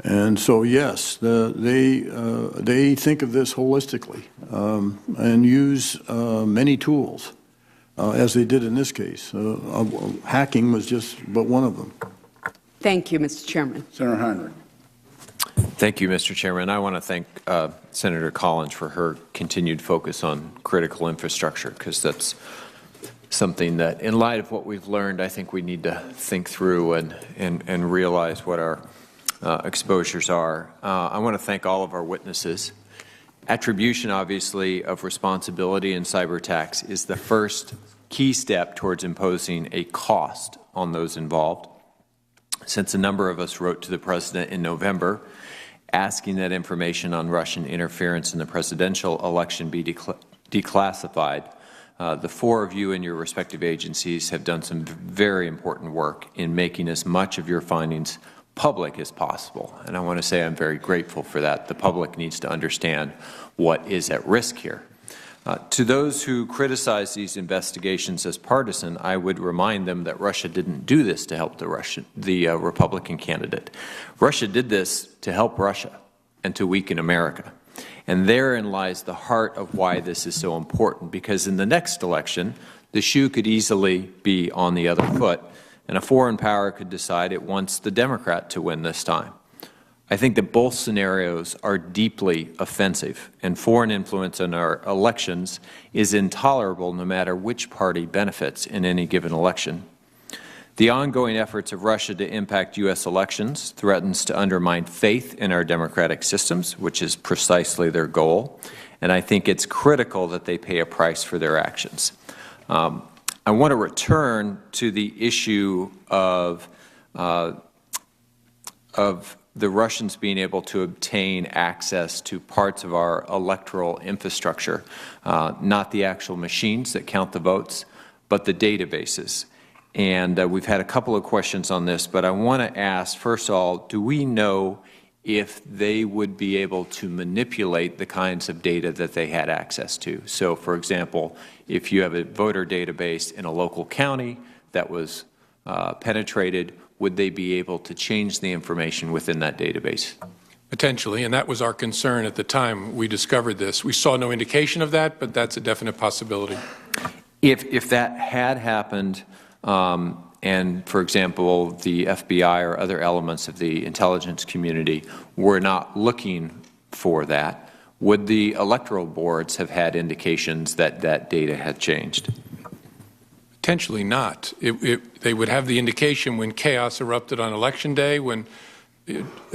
And so, yes, they think of this holistically and use many tools, as they did in this case. Hacking was just but one of them. Thank you, Mr. Chairman. Senator Heinrich. Thank you, Mr. Chairman. I want to thank Senator Collins for her continued focus on critical infrastructure, because that's something that, in light of what we've learned, I think we need to think through and realize what our exposures are. I want to thank all of our witnesses. Attribution, obviously, of responsibility in cyber attacks is the first key step towards imposing a cost on those involved. Since a number of us wrote to the President in November asking that information on Russian interference in the presidential election be declassified. The four of you in your respective agencies have done some very important work in making as much of your findings public as possible, and I want to say I'm very grateful for that. The public needs to understand what is at risk here. To those who criticize these investigations as partisan, I would remind them that Russia didn't do this to help the Republican candidate. Russia did this to help Russia and to weaken America. And therein lies the heart of why this is so important, because in the next election, the shoe could easily be on the other foot, and a foreign power could decide it wants the Democrat to win this time. I think that both scenarios are deeply offensive, and foreign influence in our elections is intolerable no matter which party benefits in any given election. The ongoing efforts of Russia to impact U.S. elections threatens to undermine faith in our democratic systems, which is precisely their goal, and I think it's critical that they pay a price for their actions. I want to return to the issue of the Russians being able to obtain access to parts of our electoral infrastructure, not the actual machines that count the votes, but the databases. And we've had a couple of questions on this, but I want to ask, first of all, do we know if they would be able to manipulate the kinds of data that they had access to? So, for example, if you have a voter database in a local county that was penetrated, would they be able to change the information within that database? Potentially, and that was our concern at the time we discovered this. We saw no indication of that, but that's a definite possibility. If that had happened, and, for example, the FBI or other elements of the intelligence community were not looking for that, would the electoral boards have had indications that that data had changed? Potentially not. They would have the indication when chaos erupted on Election Day, when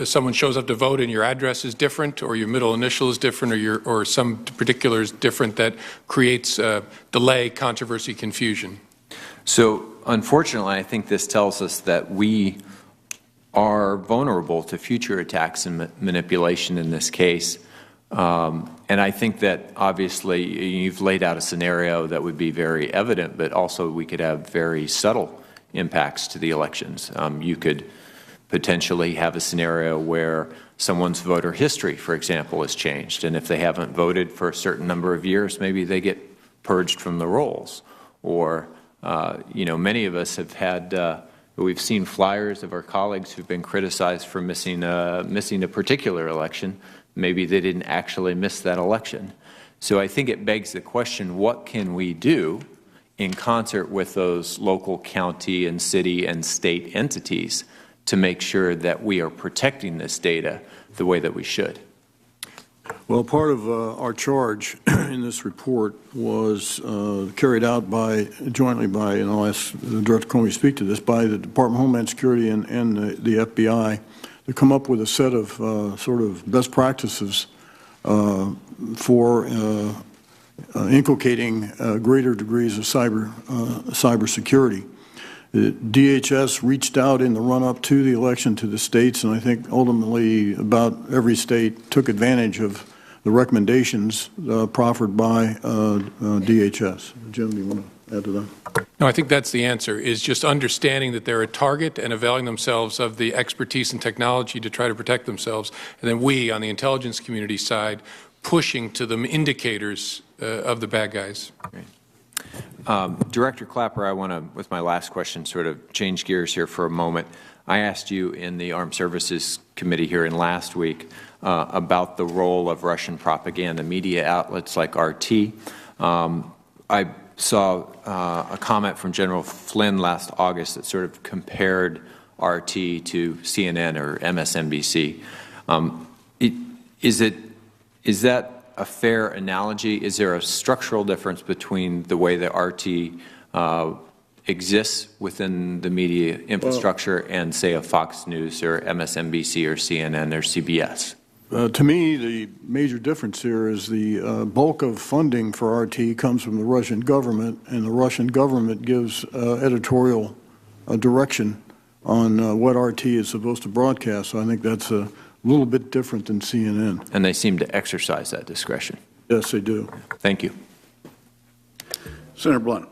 someone shows up to vote and your address is different, or your middle initial is different, or some particular is different, that creates delay, controversy, confusion. So, unfortunately, I think this tells us that we are vulnerable to future attacks and manipulation in this case. And I think that, obviously, you've laid out a scenario that would be very evident, but also we could have very subtle impacts to the elections. You could potentially have a scenario where someone's voter history, for example, is changed. And if they haven't voted for a certain number of years, maybe they get purged from the rolls. Or many of us have had, we've seen flyers of our colleagues who've been criticized for missing a particular election. Maybe they didn't actually miss that election. So I think it begs the question, what can we do in concert with those local county and city and state entities to make sure that we are protecting this data the way that we should? Well, part of our charge in this report was carried out jointly by, and I'll ask Director Comey to speak to this, by the Department of Homeland Security and the FBI to come up with a set of sort of best practices for inculcating greater degrees of cyber security. DHS reached out in the run-up to the election to the states, and I think ultimately about every state took advantage of the recommendations proffered by DHS. Jim, do you want to add to that? No, I think that's the answer, is just understanding that they're a target and availing themselves of the expertise and technology to try to protect themselves. And then we, on the intelligence community side, pushing to them indicators of the bad guys. Great. Director Clapper, I want to, with my last question, sort of change gears here for a moment. I asked you in the Armed Services Committee here in last week about the role of Russian propaganda media outlets like RT. I saw a comment from General Flynn last August that sort of compared RT to CNN or MSNBC. Is that a fair analogy? Is there a structural difference between the way that RT exists within the media infrastructure and, say, a Fox News or MSNBC or CNN or CBS? To me, the major difference here is the bulk of funding for RT comes from the Russian government, and the Russian government gives editorial direction on what RT is supposed to broadcast. So I think that's a a little bit different than CNN. And they seem to exercise that discretion. Yes, they do. Thank you. Senator Blunt.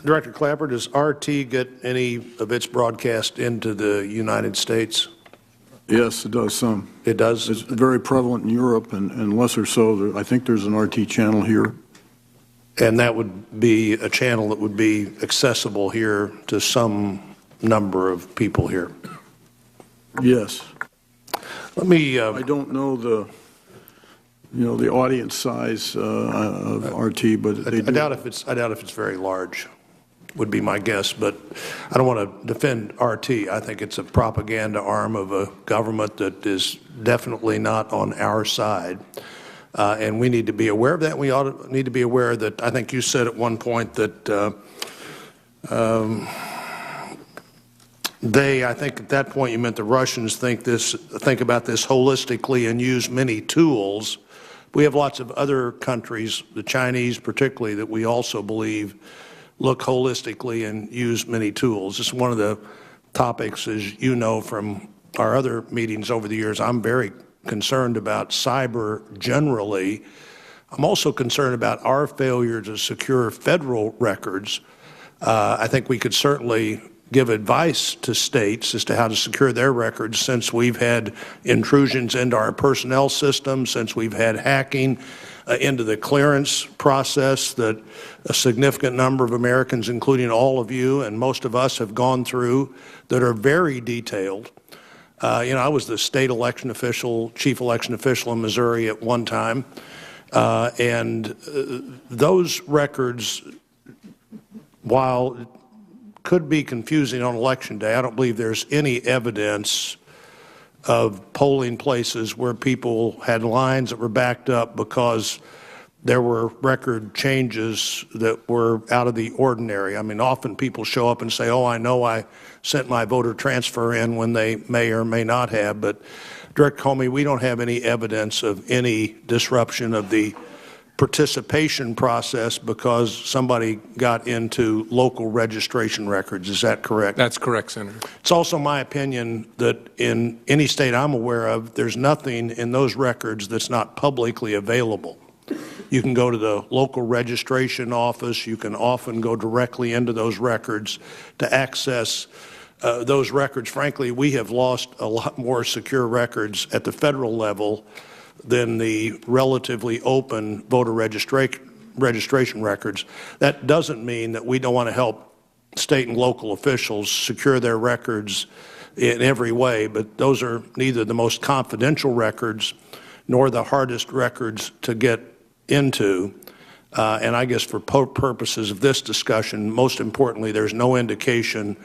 Director Clapper, does RT get any of its broadcast into the United States? Yes, it does some. It does? It's very prevalent in Europe and lesser so. I think there's an RT channel here. And that would be a channel that would be accessible here to some number of people here? Yes. Let me. I don't know the audience size of RT, but they do. I doubt if it's very large, would be my guess. But I don't want to defend RT. I think it's a propaganda arm of a government that is definitely not on our side. And we need to be aware of that. We need to be aware that, I think you said at one point that I think at that point you meant the Russians think about this holistically and use many tools. We have lots of other countries, the Chinese particularly, that we also believe look holistically and use many tools. This is one of the topics, as you know from our other meetings over the years, I'm very concerned about cyber generally. I'm also concerned about our failure to secure federal records. I think we could certainly give advice to states as to how to secure their records since we've had intrusions into our personnel system, since we've had hacking into the clearance process that a significant number of Americans, including all of you and most of us, have gone through that are very detailed. I was the state election official, chief election official in Missouri at one time, and those records, while it could be confusing on Election Day, I don't believe there's any evidence of polling places where people had lines that were backed up because there were record changes that were out of the ordinary. I mean, often people show up and say, oh, I know I sent my voter transfer in when they may or may not have. But, Director Comey, we don't have any evidence of any disruption of the participation process because somebody got into local registration records. Is that correct? That's correct, Senator. It's also my opinion that in any state I'm aware of, there's nothing in those records that's not publicly available. You can go to the local registration office. You can often go directly into those records to access those records. Frankly, we have lost a lot more secure records at the federal level than the relatively open voter registration records. That doesn't mean that we don't want to help state and local officials secure their records in every way, but those are neither the most confidential records nor the hardest records to get into. And I guess for purposes of this discussion, most importantly, there's no indication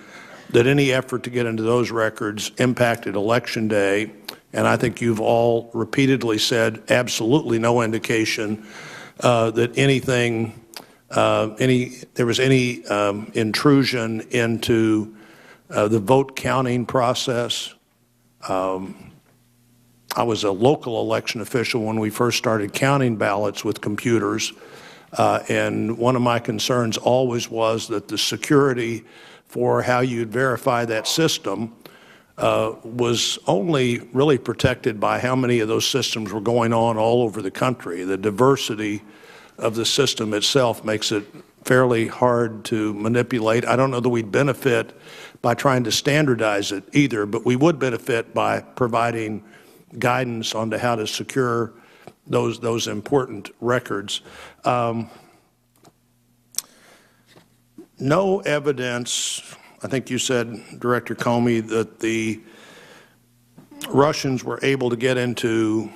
that any effort to get into those records impacted Election Day. And I think you've all repeatedly said absolutely no indication that there was any intrusion into the vote counting process. I was a local election official when we first started counting ballots with computers, and one of my concerns always was that the security for how you'd verify that system was only really protected by how many of those systems were going on all over the country. The diversity of the system itself makes it fairly hard to manipulate. I don't know that we'd benefit by trying to standardize it either, but we would benefit by providing guidance on to how to secure those important records. No evidence, I think you said, Director Comey, that the Russians were able to get into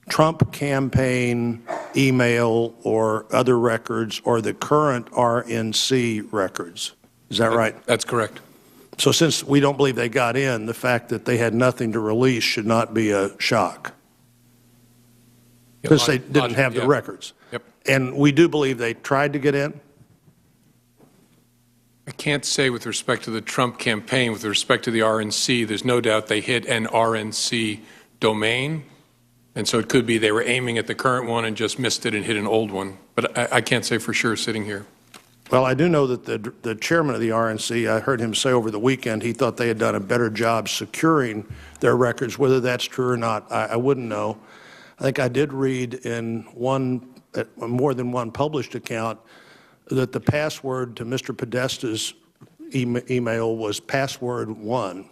Trump campaign email or other records or the current RNC records. Is that right? That's correct. So since we don't believe they got in, the fact that they had nothing to release should not be a shock. Because they didn't have the records. Yep. And we do believe they tried to get in? I can't say with respect to the Trump campaign. With respect to the RNC, there's no doubt they hit an RNC domain. And so it could be they were aiming at the current one and just missed it and hit an old one. But I can't say for sure sitting here. Well, I do know that the chairman of the RNC, I heard him say over the weekend he thought they had done a better job securing their records. Whether that's true or not, I wouldn't know. I think I did read in more than one published account that the password to Mr. Podesta's email was password 1,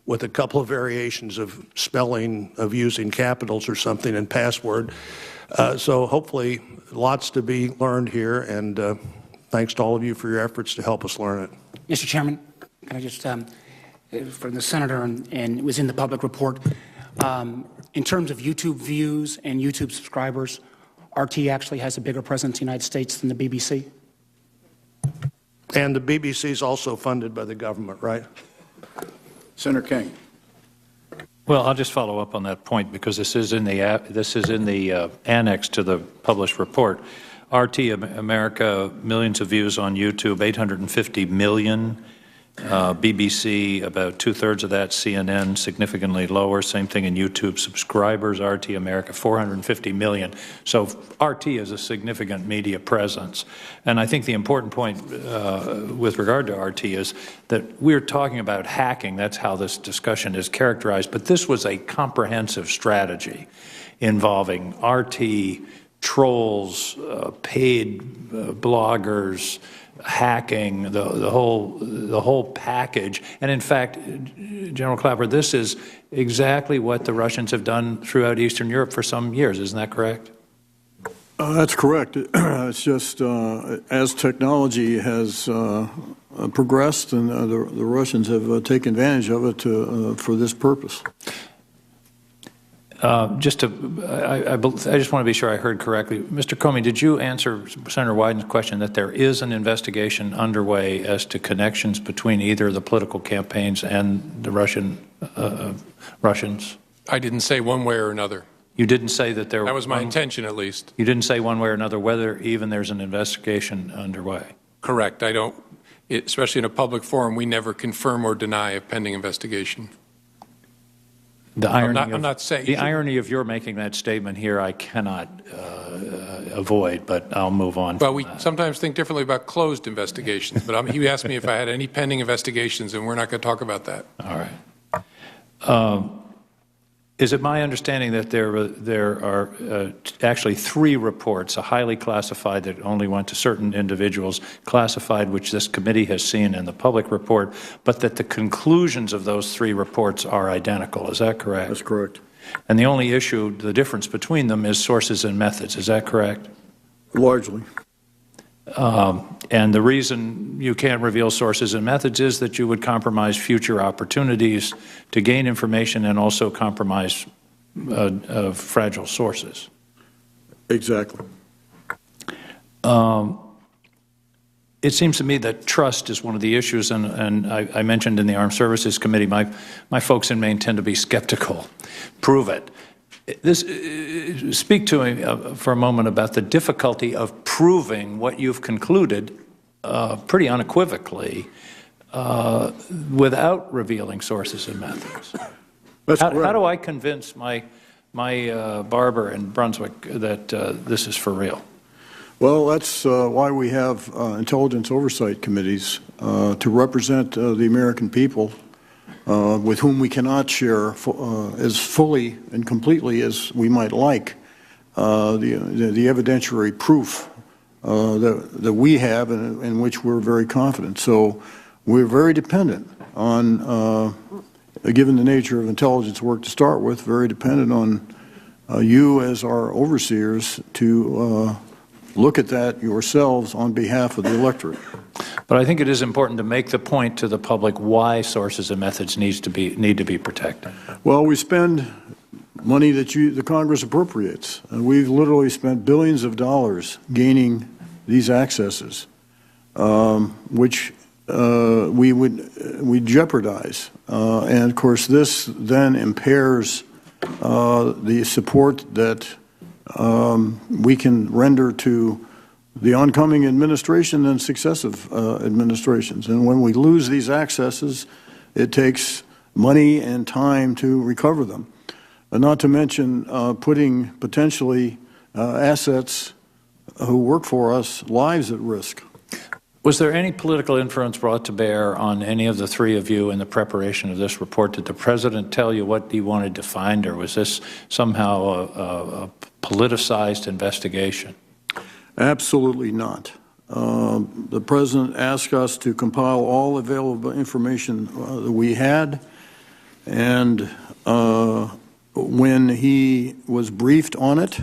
with a couple of variations of spelling of using capitals or something in password. So hopefully lots to be learned here, and thanks to all of you for your efforts to help us learn it. Mr. Chairman, can I just, from the senator, and it was in the public report, in terms of YouTube views and YouTube subscribers, RT actually has a bigger presence in the United States than the BBC? And the BBC is also funded by the government, right? Senator King. Well, I'll just follow up on that point because this is in the annex to the published report. RT America, millions of views on YouTube, 850 million. BBC, about 2/3 of that. CNN, significantly lower. Same thing in YouTube subscribers. RT America, 450 million. So RT is a significant media presence. And I think the important point with regard to RT is that we're talking about hacking. That's how this discussion is characterized. But this was a comprehensive strategy involving RT, trolls, paid bloggers, hacking, the whole package. And in fact, General Clapper, this is exactly what the Russians have done throughout Eastern Europe for some years. Isn't that correct? That's correct. It's just as technology has progressed, and the Russians have taken advantage of it for this purpose. I just want to be sure I heard correctly. Mr. Comey, did you answer Senator Wyden's question that there is an investigation underway as to connections between either the political campaigns and the Russians? I didn't say one way or another. You didn't say that there... That was my intention, at least. You didn't say one way or another whether even there's an investigation underway? Correct. I don't, especially in a public forum, we never confirm or deny a pending investigation. The irony I'm not saying the irony of your making that statement here, I cannot avoid, but I'll move on. Well, we sometimes think differently about closed investigations, but he asked me if I had any pending investigations, and we're not going to talk about that. All right. Is it my understanding that there are actually 3 reports, a highly classified that only went to certain individuals, classified which this committee has seen in the public report, but that the conclusions of those 3 reports are identical? Is that correct? That's correct. And the only issue, the difference between them, is sources and methods. Is that correct? Largely. And the reason you can't reveal sources and methods is that you would compromise future opportunities to gain information and also compromise fragile sources. Exactly. It seems to me that trust is one of the issues, and I mentioned in the Armed Services Committee, my folks in Maine tend to be skeptical. Prove it. Speak to me for a moment about the difficulty of proving what you've concluded pretty unequivocally without revealing sources and methods. How do I convince my barber in Brunswick that this is for real? Well, that's why we have intelligence oversight committees to represent the American people with whom we cannot share as fully and completely as we might like the evidentiary proof that we have and in which we're very confident. So we're very dependent on, given the nature of intelligence work to start with, very dependent on you as our overseers to look at that yourselves on behalf of the electorate. But I think it is important to make the point to the public why sources and methods need to be protected. Well, we spend money that the Congress appropriates. And we've literally spent billions of dollars gaining these accesses, which we jeopardize. And of course, this then impairs the support that we can render to the oncoming administration and successive administrations. And when we lose these accesses, it takes money and time to recover them. Not to mention putting potentially assets who work for us lives at risk. Was there any political influence brought to bear on any of the three of you in the preparation of this report? Did the President tell you what he wanted to find, or was this somehow a politicized investigation? Absolutely not. The President asked us to compile all available information that we had, and when he was briefed on it,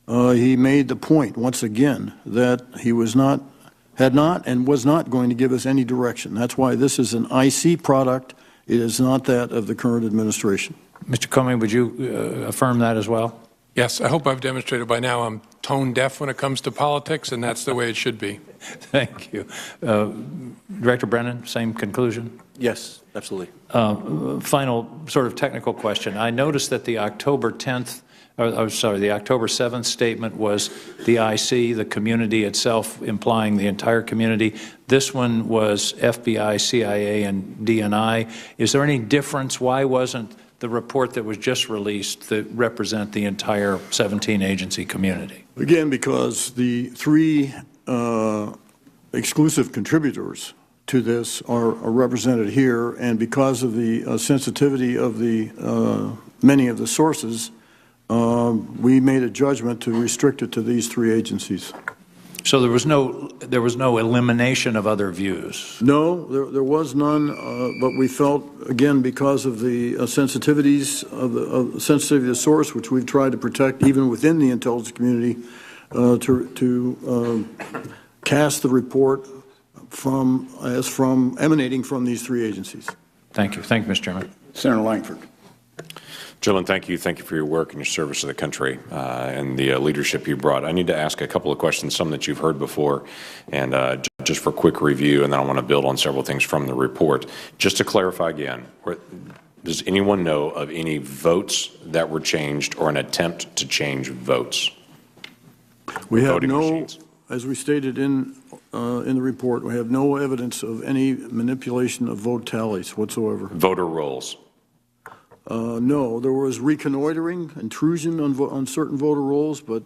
he made the point once again that he had not and was not going to give us any direction. That's why this is an IC product. It is not that of the current administration. Mr. Comey, would you affirm that as well? Yes, I hope I've demonstrated by now I'm tone deaf when it comes to politics, and that's the way it should be. Thank you. Director Brennan, same conclusion? Yes, absolutely. Final sort of technical question. I noticed that the October 10th, the October 7th statement was the IC, the community itself, implying the entire community. This one was FBI, CIA, and DNI. Is there any difference? Why wasn't the report that was just released that represent the entire 17-agency community? Again, because the three exclusive contributors to this are represented here, and because of the sensitivity of the many of the sources, we made a judgment to restrict it to these three agencies. So there was no elimination of other views? No, there was none, but we felt, again, because of the sensitivities of the sensitivity of the source, which we've tried to protect even within the intelligence community, to cast the report emanating from these three agencies. Thank you. Thank you, Mr. Chairman. Senator Langford. Gentlemen, thank you. Thank you for your work and your service to the country and the leadership you brought. I need to ask a couple of questions, some that you've heard before, and just for quick review, and then I want to build on several things from the report. Just to clarify again, does anyone know of any votes that were changed or an attempt to change votes? We have no, as we stated in the report, we have no evidence of any manipulation of vote tallies whatsoever. Voter rolls? No, there was reconnoitering, intrusion on certain voter rolls, but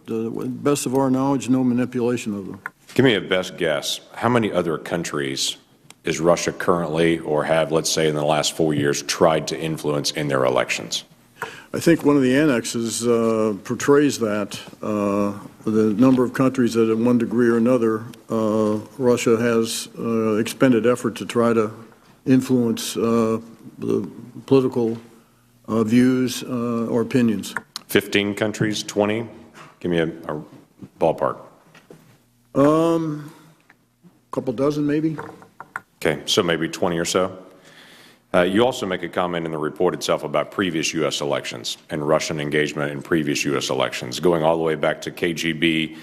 best of our knowledge, no manipulation of them. Give me a best guess. How many other countries is Russia currently, or have, let's say, in the last 4 years, tried to influence in their elections? I think one of the annexes portrays that. The number of countries that in one degree or another, Russia has expended effort to try to influence the political views or opinions. 15 countries, 20? Give me a ballpark. Couple dozen, maybe. Okay, so maybe 20 or so. You also make a comment in the report itself about previous U.S. elections and Russian engagement in previous U.S. elections, going all the way back to KGB,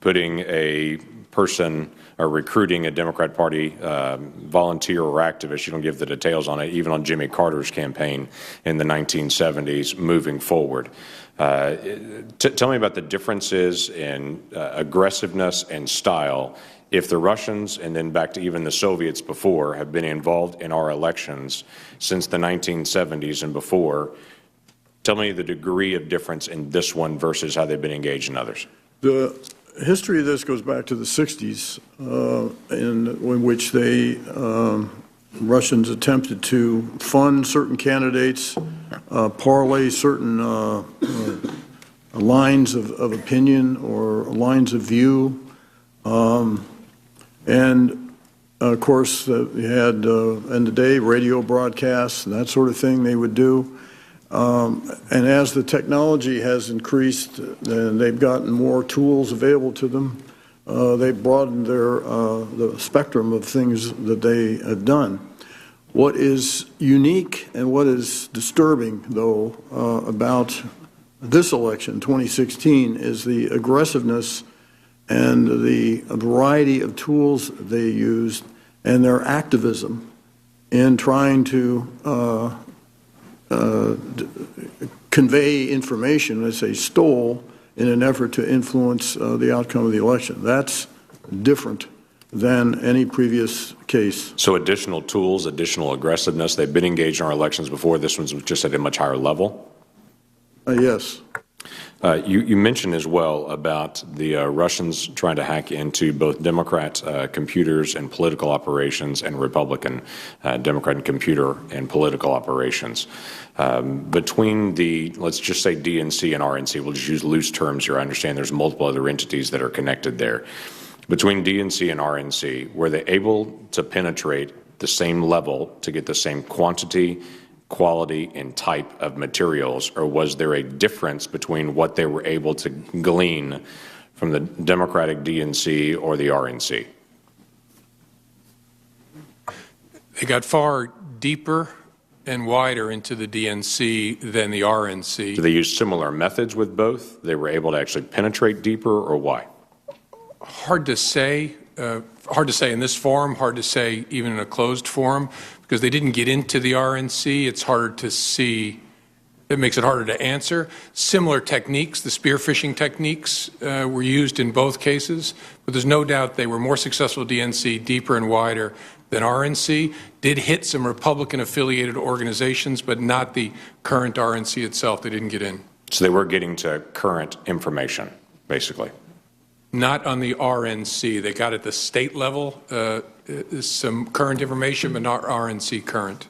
putting a person or recruiting a Democrat Party volunteer or activist, you don't give the details on it, even on Jimmy Carter's campaign in the 1970s, moving forward. Tell me about the differences in aggressiveness and style if the Russians, and then back to even the Soviets before, have been involved in our elections since the 1970s and before. Tell me the degree of difference in this one versus how they've been engaged in others. The history of this goes back to the 60s, in which Russians attempted to fund certain candidates, parlay certain lines of opinion or lines of view. And of course, you had in the day radio broadcasts and that sort of thing they would do. And as the technology has increased and they've gotten more tools available to them, they've broadened the spectrum of things that they have done. What is unique and what is disturbing, though, about this election, 2016, is the aggressiveness and the variety of tools they used and their activism in trying to convey information that they stole in an effort to influence the outcome of the election. That's different than any previous case. So additional tools, additional aggressiveness, they've been engaged in our elections before. This one's just at a much higher level? Yes. You mentioned as well about the Russians trying to hack into both Democrat computers and political operations and Republican Democrat computer and political operations. Between the, let's just say DNC and RNC, we'll just use loose terms here. I understand there's multiple other entities that are connected there. Between DNC and RNC, were they able to penetrate the same level to get the same quantity, quality, and type of materials, or was there a difference between what they were able to glean from the Democratic DNC or the RNC? They got far deeper and wider into the DNC than the RNC. Do they use similar methods with both? They were able to actually penetrate deeper, or why? Hard to say. Hard to say in this forum, hard to say even in a closed forum, because they didn't get into the RNC. It's harder to see. It makes it harder to answer. Similar techniques, the spear phishing techniques, were used in both cases, but there's no doubt they were more successful DNC, deeper and wider than RNC. Did hit some Republican-affiliated organizations, but not the current RNC itself. They didn't get in. So they were getting to current information, basically. Not on the RNC. They got at the state level some current information, but not RNC current.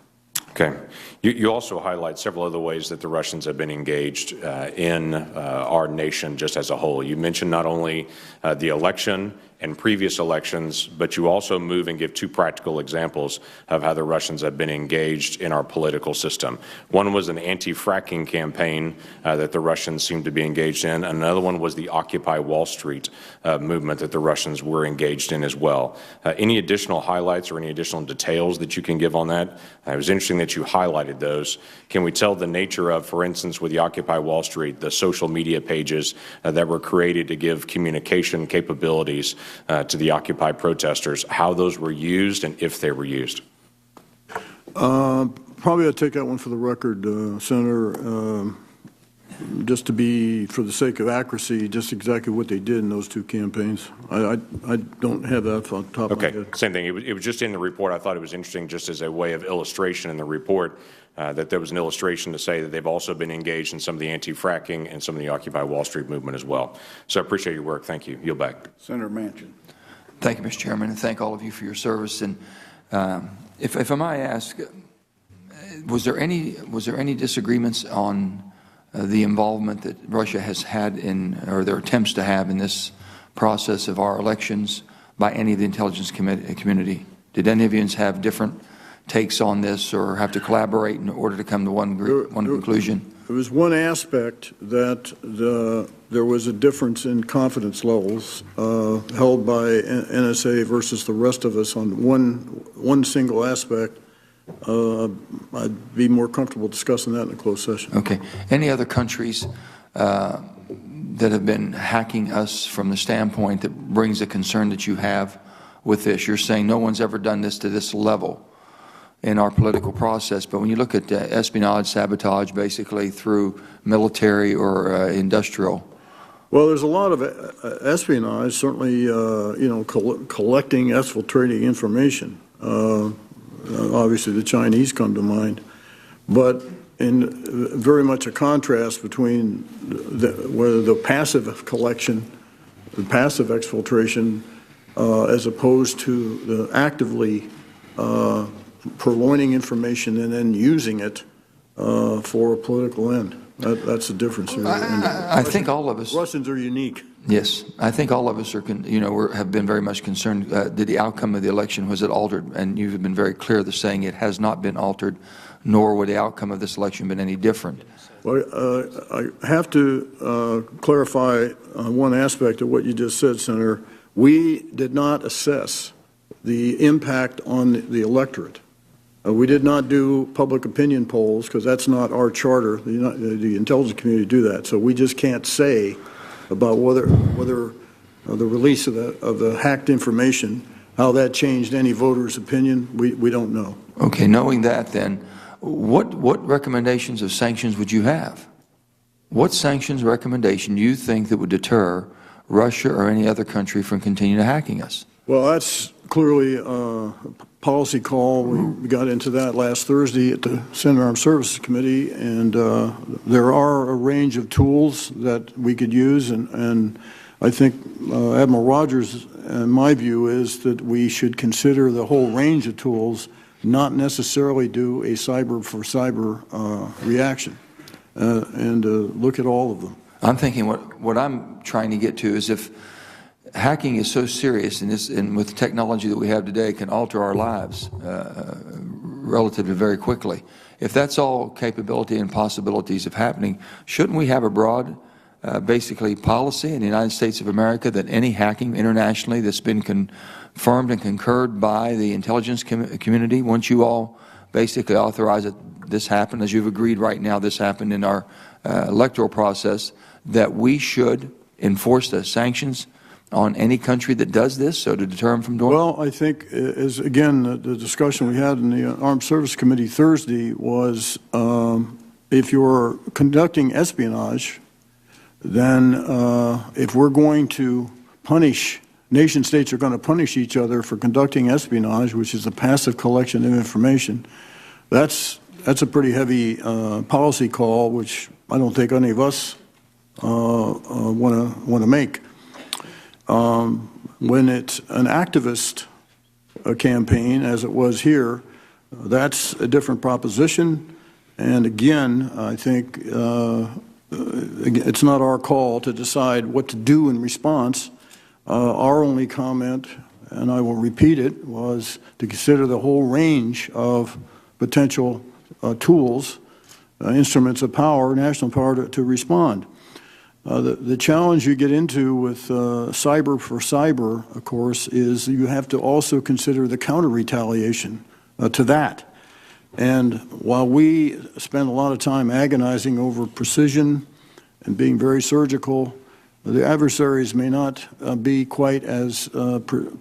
Okay. You also highlight several other ways that the Russians have been engaged in our nation just as a whole. You mentioned not only the election and previous elections, but you also move and give two practical examples of how the Russians have been engaged in our political system. One was an anti-fracking campaign that the Russians seemed to be engaged in. Another one was the Occupy Wall Street movement that the Russians were engaged in as well. Any additional highlights or any additional details that you can give on that? It was interesting that you highlighted those. Can we tell the nature of, for instance, with the Occupy Wall Street, the social media pages that were created to give communication capabilities to the Occupy protesters, how those were used and if they were used? Probably I'd take that one for the record, Senator, just to be, for the sake of accuracy, just exactly what they did in those two campaigns. I don't have that off the top of my head. Okay, same thing. It was just in the report. I thought it was interesting just as a way of illustration in the report that there was an illustration to say that they've also been engaged in some of the anti-fracking and some of the Occupy Wall Street movement as well. So I appreciate your work. Thank you. Yield back. Senator Manchin. Thank you, Mr. Chairman, and thank all of you for your service. And if I might ask, was there any disagreements on the involvement that Russia has had in, or their attempts to have in this process of our elections by any of the intelligence community? Did any of you have different takes on this or have to collaborate in order to come to one conclusion? There was one aspect that there was a difference in confidence levels held by NSA versus the rest of us on one single aspect. I'd be more comfortable discussing that in a closed session. Okay. Any other countries that have been hacking us from the standpoint that brings a concern that you have with this? You're saying no one's ever done this to this level in our political process, but when you look at espionage, sabotage, basically through military or industrial. Well, there's a lot of espionage, certainly, collecting, exfiltrating information. Obviously, the Chinese come to mind, but in very much a contrast between the passive collection, the passive exfiltration, as opposed to the actively purloining information and then using it for a political end. That's the difference here. I think all of us. Russians are unique. Yes, I think all of us are, have been very much concerned. Did the outcome of the election, was it altered? And you've been very clear to saying it has not been altered, nor would the outcome of this election been any different. Well, I have to clarify one aspect of what you just said, Senator. We did not assess the impact on the electorate. We did not do public opinion polls because that's not our charter. The intelligence community do that. So we just can't say about whether the release of the hacked information, how that changed any voter's opinion. We don't know. Okay, knowing that then, what recommendations of sanctions would you have? What sanctions recommendation do you think that would deter Russia or any other country from continuing to hacking us? Well, that's clearly a policy call. We got into that last Thursday at the Senate Armed Services Committee, and there are a range of tools that we could use, and I think Admiral Rogers, my view is that we should consider the whole range of tools, not necessarily do a cyber-for-cyber reaction, and look at all of them. I'm thinking what I'm trying to get to is if hacking is so serious and with the technology that we have today can alter our lives relatively very quickly. If that's all capability and possibilities of happening, shouldn't we have a broad basically policy in the United States of America that any hacking internationally that's been confirmed and concurred by the intelligence community, once you all basically authorize that this happened, as you've agreed right now this happened in our electoral process, that we should enforce the sanctions on any country that does this, so to deter them from doing it? Well, I think, as again, the discussion we had in the Armed Services Committee Thursday was if you're conducting espionage, then if we're going to punish, nation states are going to punish each other for conducting espionage, which is a passive collection of information, that's a pretty heavy policy call, which I don't think any of us want to make. When it's an activist campaign, as it was here, that's a different proposition. And again, I think it's not our call to decide what to do in response. Our only comment, and I will repeat it, was to consider the whole range of potential tools, instruments of power, national power to respond. The challenge you get into with cyber for cyber, of course, is you have to also consider the counter-retaliation to that. And while we spend a lot of time agonizing over precision and being very surgical, the adversaries may not be quite as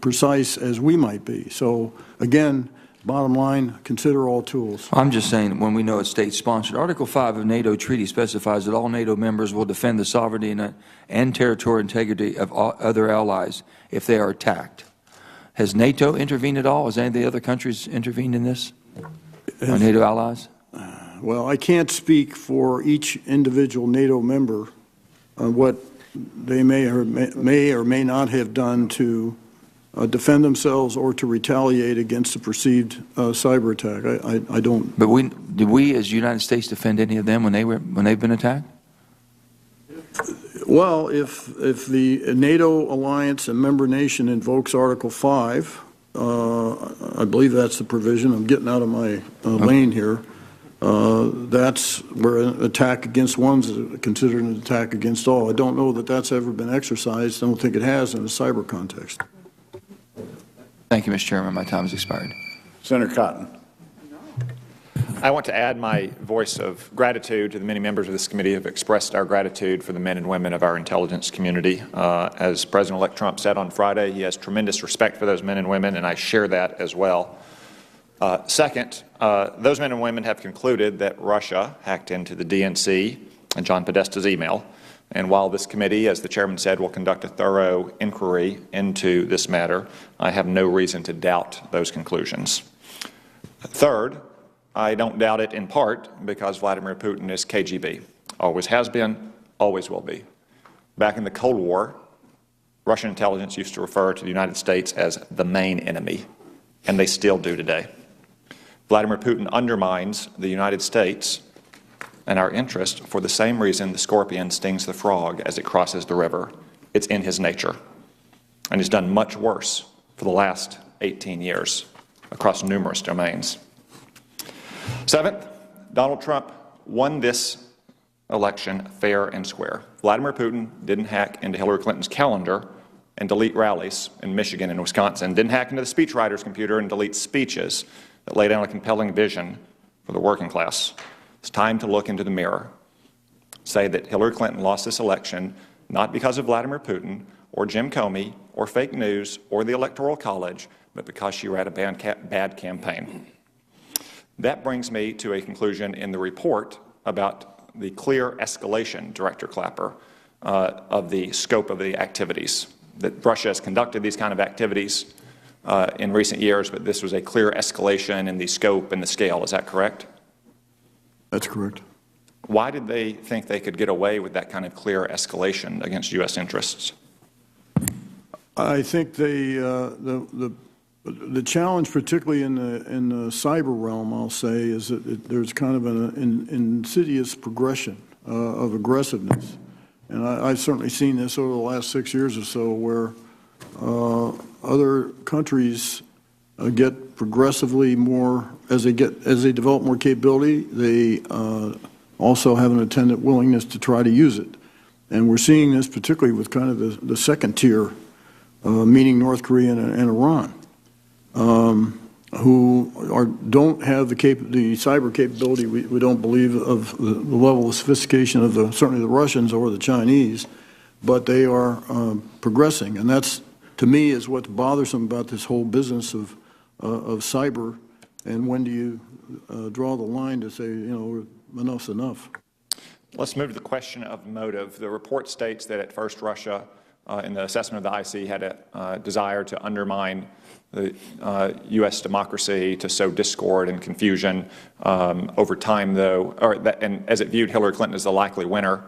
precise as we might be. So, again, bottom line, consider all tools. I'm just saying, when we know it's state-sponsored, Article 5 of NATO treaty specifies that all NATO members will defend the sovereignty and territorial integrity of all other allies if they are attacked. Has NATO intervened at all? Has any of the other countries intervened in this? Our NATO allies? Well, I can't speak for each individual NATO member on what they may or may not have done to defend themselves or to retaliate against a perceived cyber attack. I don't. But did we, as United States, defend any of them when they've been attacked? Well, if the NATO alliance and member nation invokes Article 5, I believe that's the provision. I'm getting out of my lane here. That's where an attack against one's considered an attack against all. I don't know that that's ever been exercised. I don't think it has in a cyber context. Thank you, Mr. Chairman. My time has expired. Senator Cotton. I want to add my voice of gratitude to the many members of this committee who have expressed our gratitude for the men and women of our intelligence community. As President-elect Trump said on Friday, he has tremendous respect for those men and women, and I share that as well. Second, those men and women have concluded that Russia hacked into the DNC and John Podesta's email. And while this committee, as the chairman said, will conduct a thorough inquiry into this matter, I have no reason to doubt those conclusions. Third, I don't doubt it in part because Vladimir Putin is KGB. Always has been, always will be. Back in the Cold War, Russian intelligence used to refer to the United States as the main enemy, and they still do today. Vladimir Putin undermines the United States and our interest for the same reason the scorpion stings the frog as it crosses the river. It's in his nature. And he's done much worse for the last 18 years across numerous domains. Seventh, Donald Trump won this election fair and square. Vladimir Putin didn't hack into Hillary Clinton's calendar and delete rallies in Michigan and Wisconsin, didn't hack into the speechwriter's computer and delete speeches that lay down a compelling vision for the working class. It's time to look into the mirror, say that Hillary Clinton lost this election not because of Vladimir Putin or Jim Comey or fake news or the Electoral College, but because she ran a bad campaign. That brings me to a conclusion in the report about the clear escalation, Director Clapper, of the scope of the activities. that Russia has conducted these kind of activities in recent years, but this was a clear escalation in the scope and the scale. Is that correct? That's correct. Why did they think they could get away with that kind of clear escalation against U.S. interests? I think the challenge, particularly in the cyber realm, I'll say, is that there's kind of an insidious progression of aggressiveness. And I've certainly seen this over the last 6 years or so, where other countries get progressively more, as they develop more capability, they also have an attendant willingness to try to use it. And we're seeing this particularly with kind of the second tier, meaning North Korea and Iran, who don't have the cyber capability, we don't believe, of the level of sophistication of certainly the Russians or the Chinese, but they are progressing. And that's, to me, is what's bothersome about this whole business of cyber. And when do you draw the line to say, enough's enough? Let's move to the question of motive. The report states that at first Russia, in the assessment of the IC, had a desire to undermine the U.S. democracy, to sow discord and confusion. Over time, though, and as it viewed Hillary Clinton as the likely winner,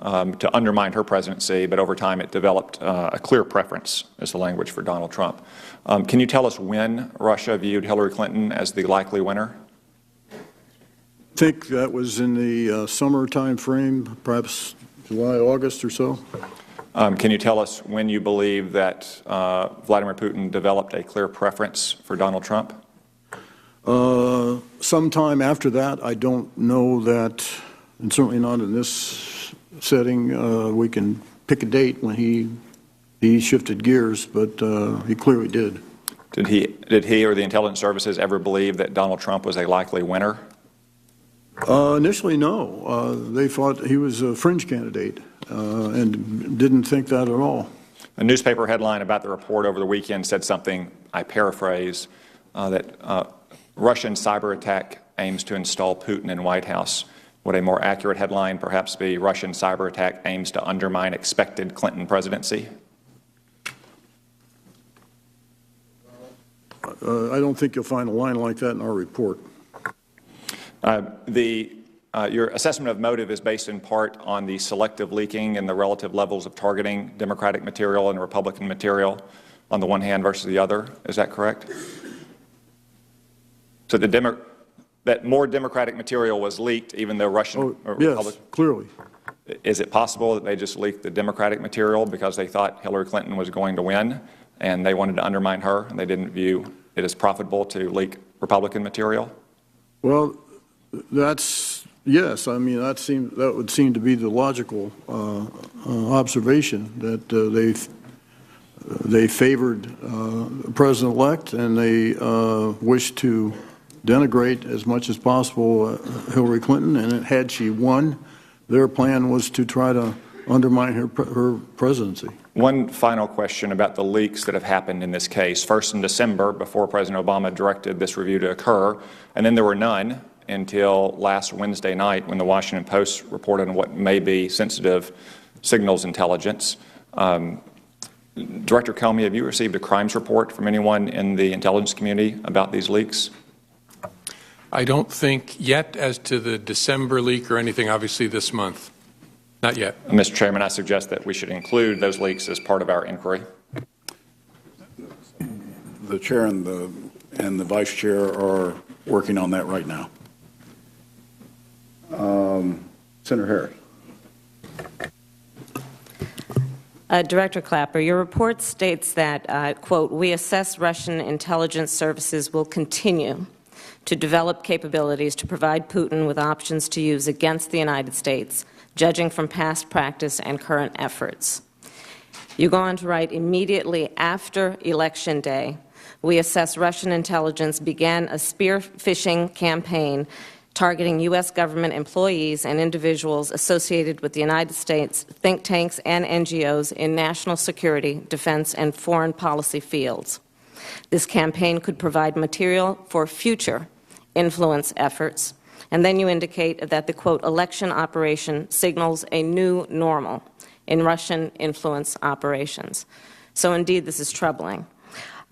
to undermine her presidency, but over time it developed a clear preference, as the language, for Donald Trump. Can you tell us when Russia viewed Hillary Clinton as the likely winner? I think that was in the summer time frame, perhaps July, August or so. Can you tell us when you believe that Vladimir Putin developed a clear preference for Donald Trump? Sometime after that. I don't know that, and certainly not in this setting. We can pick a date when he shifted gears, but he clearly did. Did he or the intelligence services ever believe that Donald Trump was a likely winner? Initially, no. They thought he was a fringe candidate and didn't think that at all. A newspaper headline about the report over the weekend said something, I paraphrase, that Russian cyber attack aims to install Putin in White House. Would a more accurate headline perhaps be Russian cyber attack aims to undermine expected Clinton presidency? I don't think you'll find a line like that in our report. Your assessment of motive is based in part on the selective leaking and the relative levels of targeting Democratic material and Republican material on the one hand versus the other. Is that correct? So that more Democratic material was leaked even though Russian Republican? Yes, clearly. Is it possible that they just leaked the Democratic material because they thought Hillary Clinton was going to win and they wanted to undermine her and they didn't view it as profitable to leak Republican material? Well, yes. I mean, that would seem to be the logical observation, that they favored the president-elect and they wished to denigrate as much as possible Hillary Clinton. And had she won, their plan was to try to undermine her presidency. One final question about the leaks that have happened in this case. First in December, before President Obama directed this review to occur, and then there were none until last Wednesday night when the Washington Post reported on what may be sensitive signals intelligence. Director Comey, have you received a crimes report from anyone in the intelligence community about these leaks? I don't think yet as to the December leak or anything, obviously, this month. Not yet. Mr. Chairman, I suggest that we should include those leaks as part of our inquiry. The chair and the vice chair are working on that right now. Senator Harris. Director Clapper, your report states that, quote, we assess Russian intelligence services will continue to develop capabilities to provide Putin with options to use against the United States, judging from past practice and current efforts. You go on to write, immediately after Election Day, we assess Russian intelligence began a spear phishing campaign targeting U.S. government employees and individuals associated with the United States think tanks and NGOs in national security, defense, and foreign policy fields. This campaign could provide material for future influence efforts. And then you indicate that the, quote, election operation signals a new normal in Russian influence operations. So indeed, this is troubling.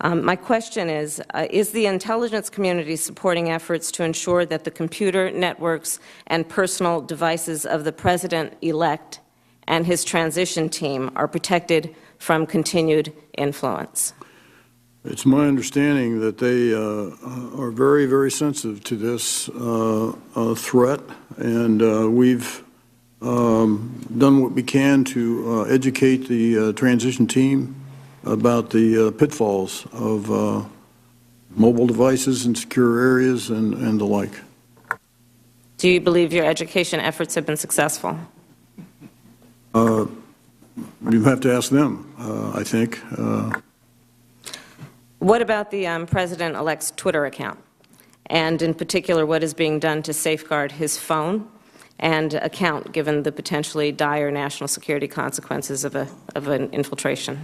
My question is the intelligence community supporting efforts to ensure that the computer networks and personal devices of the President-elect and his transition team are protected from continued influence? It's my understanding that they are very, very sensitive to this threat, and we've done what we can to educate the transition team about the pitfalls of mobile devices in secure areas and the like. Do you believe your education efforts have been successful? You have to ask them, I think. What about the President-elect's Twitter account? And in particular, what is being done to safeguard his phone and account, given the potentially dire national security consequences of an infiltration?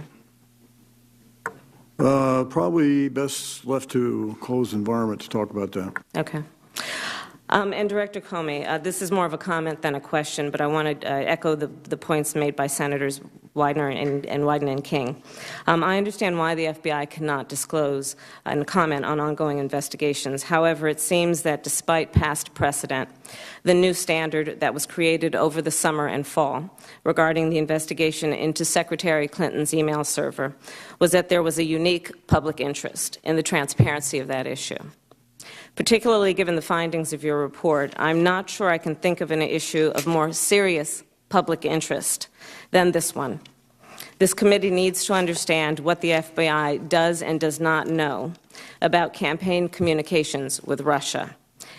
Probably best left to a closed environment to talk about that. Okay. And Director Comey, this is more of a comment than a question, but I want to echo the points made by Senators Widener and Wyden and King. I understand why the FBI cannot disclose and comment on ongoing investigations. However, it seems that despite past precedent, the new standard that was created over the summer and fall regarding the investigation into Secretary Clinton's email server was that there was a unique public interest in the transparency of that issue. Particularly given the findings of your report, I'm not sure I can think of an issue of more serious public interest than this one. This committee needs to understand what the FBI does and does not know about campaign communications with Russia.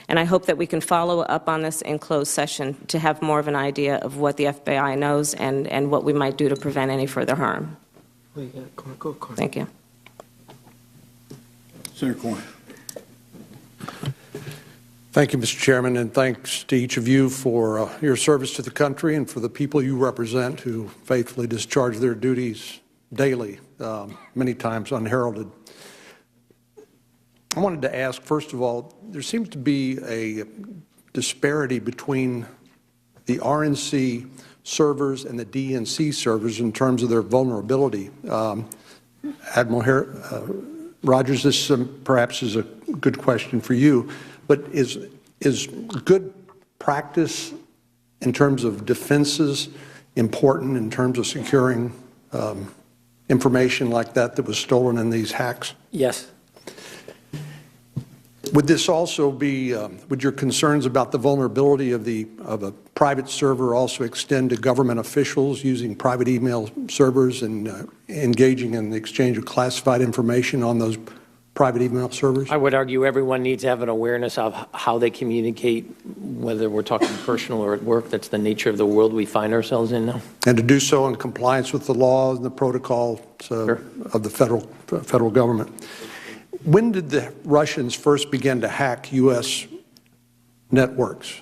And I hope that we can follow up on this in closed session to have more of an idea of what the FBI knows and what we might do to prevent any further harm. Thank you. Senator Coyne. Thank you, Mr. Chairman, and thanks to each of you for your service to the country and for the people you represent who faithfully discharge their duties daily, many times unheralded. I wanted to ask, first of all, there seems to be a disparity between the RNC servers and the DNC servers in terms of their vulnerability. Admiral Rogers, this perhaps is a good question for you, but is good practice in terms of defenses important in terms of securing information like that was stolen in these hacks? Yes. Would this also be, would your concerns about the vulnerability of a private server also extend to government officials using private email servers and engaging in the exchange of classified information on those private email servers? I would argue everyone needs to have an awareness of how they communicate, whether we're talking personal or at work. That's the nature of the world we find ourselves in now. And to do so in compliance with the laws and the protocols of the federal government. When did the Russians first begin to hack U.S. networks?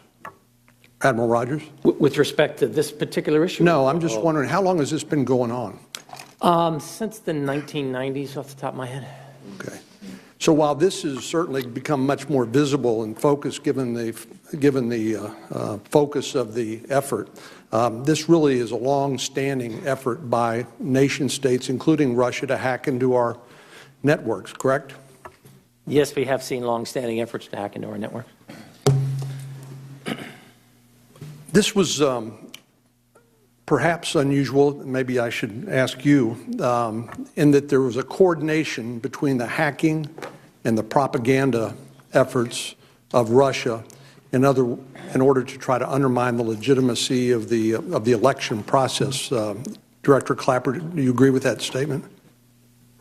Admiral Rogers? With respect to this particular issue? No, I'm just wondering, how long has this been going on? Since the 1990s, off the top of my head. Okay. So while this has certainly become much more visible and focused given the focus of the effort, this really is a long-standing effort by nation states, including Russia, to hack into our networks, correct? Yes, we have seen long-standing efforts to hack into our network. This was perhaps unusual, maybe I should ask you, in that there was a coordination between the hacking and the propaganda efforts of Russia in order to try to undermine the legitimacy of the election process. Director Clapper, do you agree with that statement?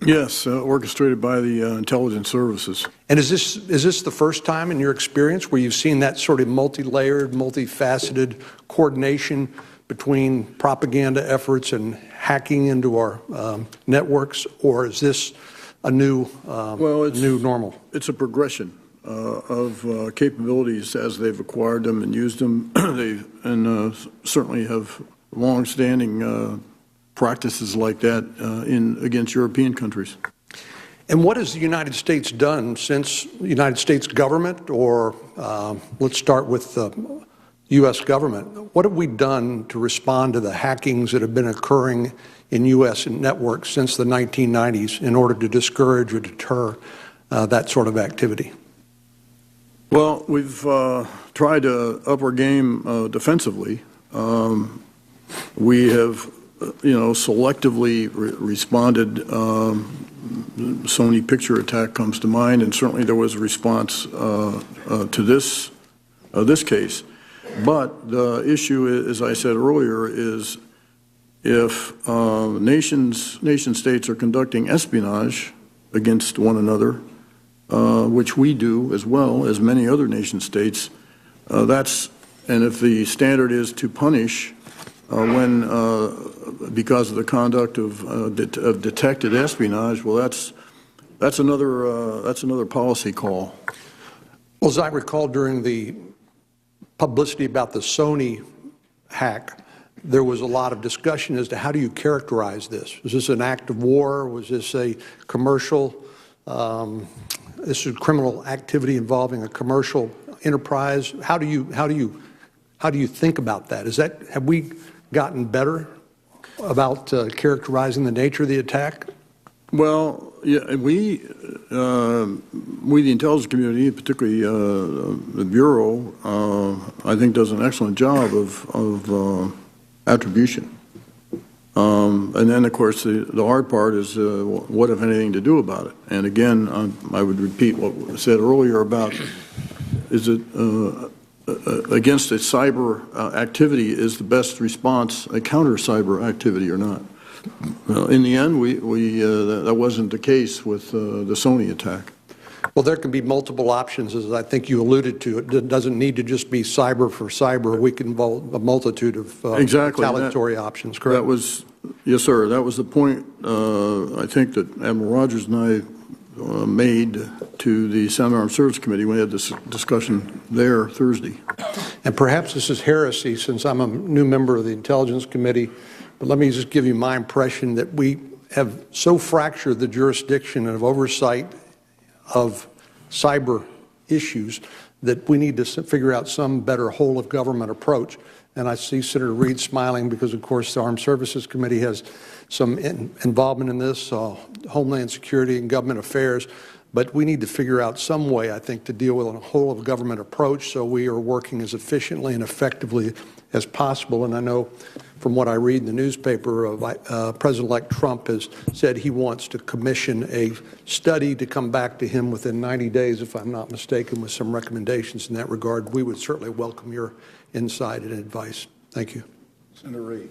Yes, orchestrated by the intelligence services. And is this the first time in your experience where you've seen that sort of multi-layered, multifaceted coordination between propaganda efforts and hacking into our networks, or is this a new normal? It's a progression of capabilities as they've acquired them and used them. They certainly have long-standing practices like that against European countries. And what has the United States done since the United States government, or let's start with U.S. government. What have we done to respond to the hackings that have been occurring in U.S. networks since the 1990s in order to discourage or deter that sort of activity? Well, we've tried to up our game defensively. We have, selectively responded. Sony picture attack comes to mind, and certainly there was a response to this case. But the issue, as I said earlier, is if nation states are conducting espionage against one another, which we do as well as many other nation states, and if the standard is to punish because of the conduct of detected espionage, well, that's another policy call. Well, as I recall, during the publicity about the Sony hack, there was a lot of discussion as to how do you characterize this? Was this an act of war? Was this a commercial? This is criminal activity involving a commercial enterprise. How do you think about that? Have we gotten better about characterizing the nature of the attack? Well, yeah, we the intelligence community, particularly the Bureau, I think does an excellent job of attribution. And then, of course, the hard part is what, if anything, to do about it. And again, I would repeat what was said earlier about is it against a cyber activity is the best response a counter cyber activity or not? In the end, that wasn't the case with the Sony attack. Well, there can be multiple options, as I think you alluded to. It doesn't need to just be cyber for cyber. We can involve a multitude of retaliatory options, correct? That was, yes, sir. That was the point I think that Admiral Rogers and I made to the Senate Armed Services Committee when we had this discussion there Thursday. And perhaps this is heresy since I'm a new member of the Intelligence Committee, but let me just give you my impression that we have so fractured the jurisdiction of oversight of cyber issues that we need to figure out some better whole of government approach. And I see Senator Reid smiling because, of course, the Armed Services Committee has some involvement in this, Homeland Security and Government Affairs. But we need to figure out some way, I think, to deal with a whole of government approach so we are working as efficiently and effectively as possible. And I know from what I read in the newspaper, President-elect Trump has said he wants to commission a study to come back to him within 90 days, if I'm not mistaken, with some recommendations in that regard. We would certainly welcome your insight and advice. Thank you. Senator Reid.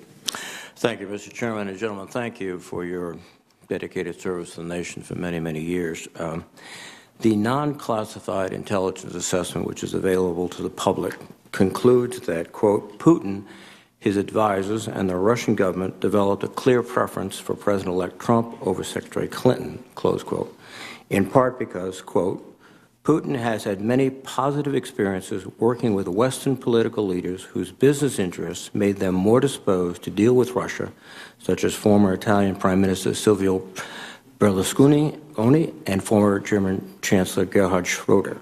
Thank you, Mr. Chairman. And gentlemen, thank you for your dedicated service to the nation for many, many years. The non-classified intelligence assessment, which is available to the public, concludes that, quote, Putin, his advisors, and the Russian government developed a clear preference for President-elect Trump over Secretary Clinton, close quote, in part because, quote, Putin has had many positive experiences working with Western political leaders whose business interests made them more disposed to deal with Russia, such as former Italian Prime Minister Silvio Berlusconi and former German Chancellor Gerhard Schroeder.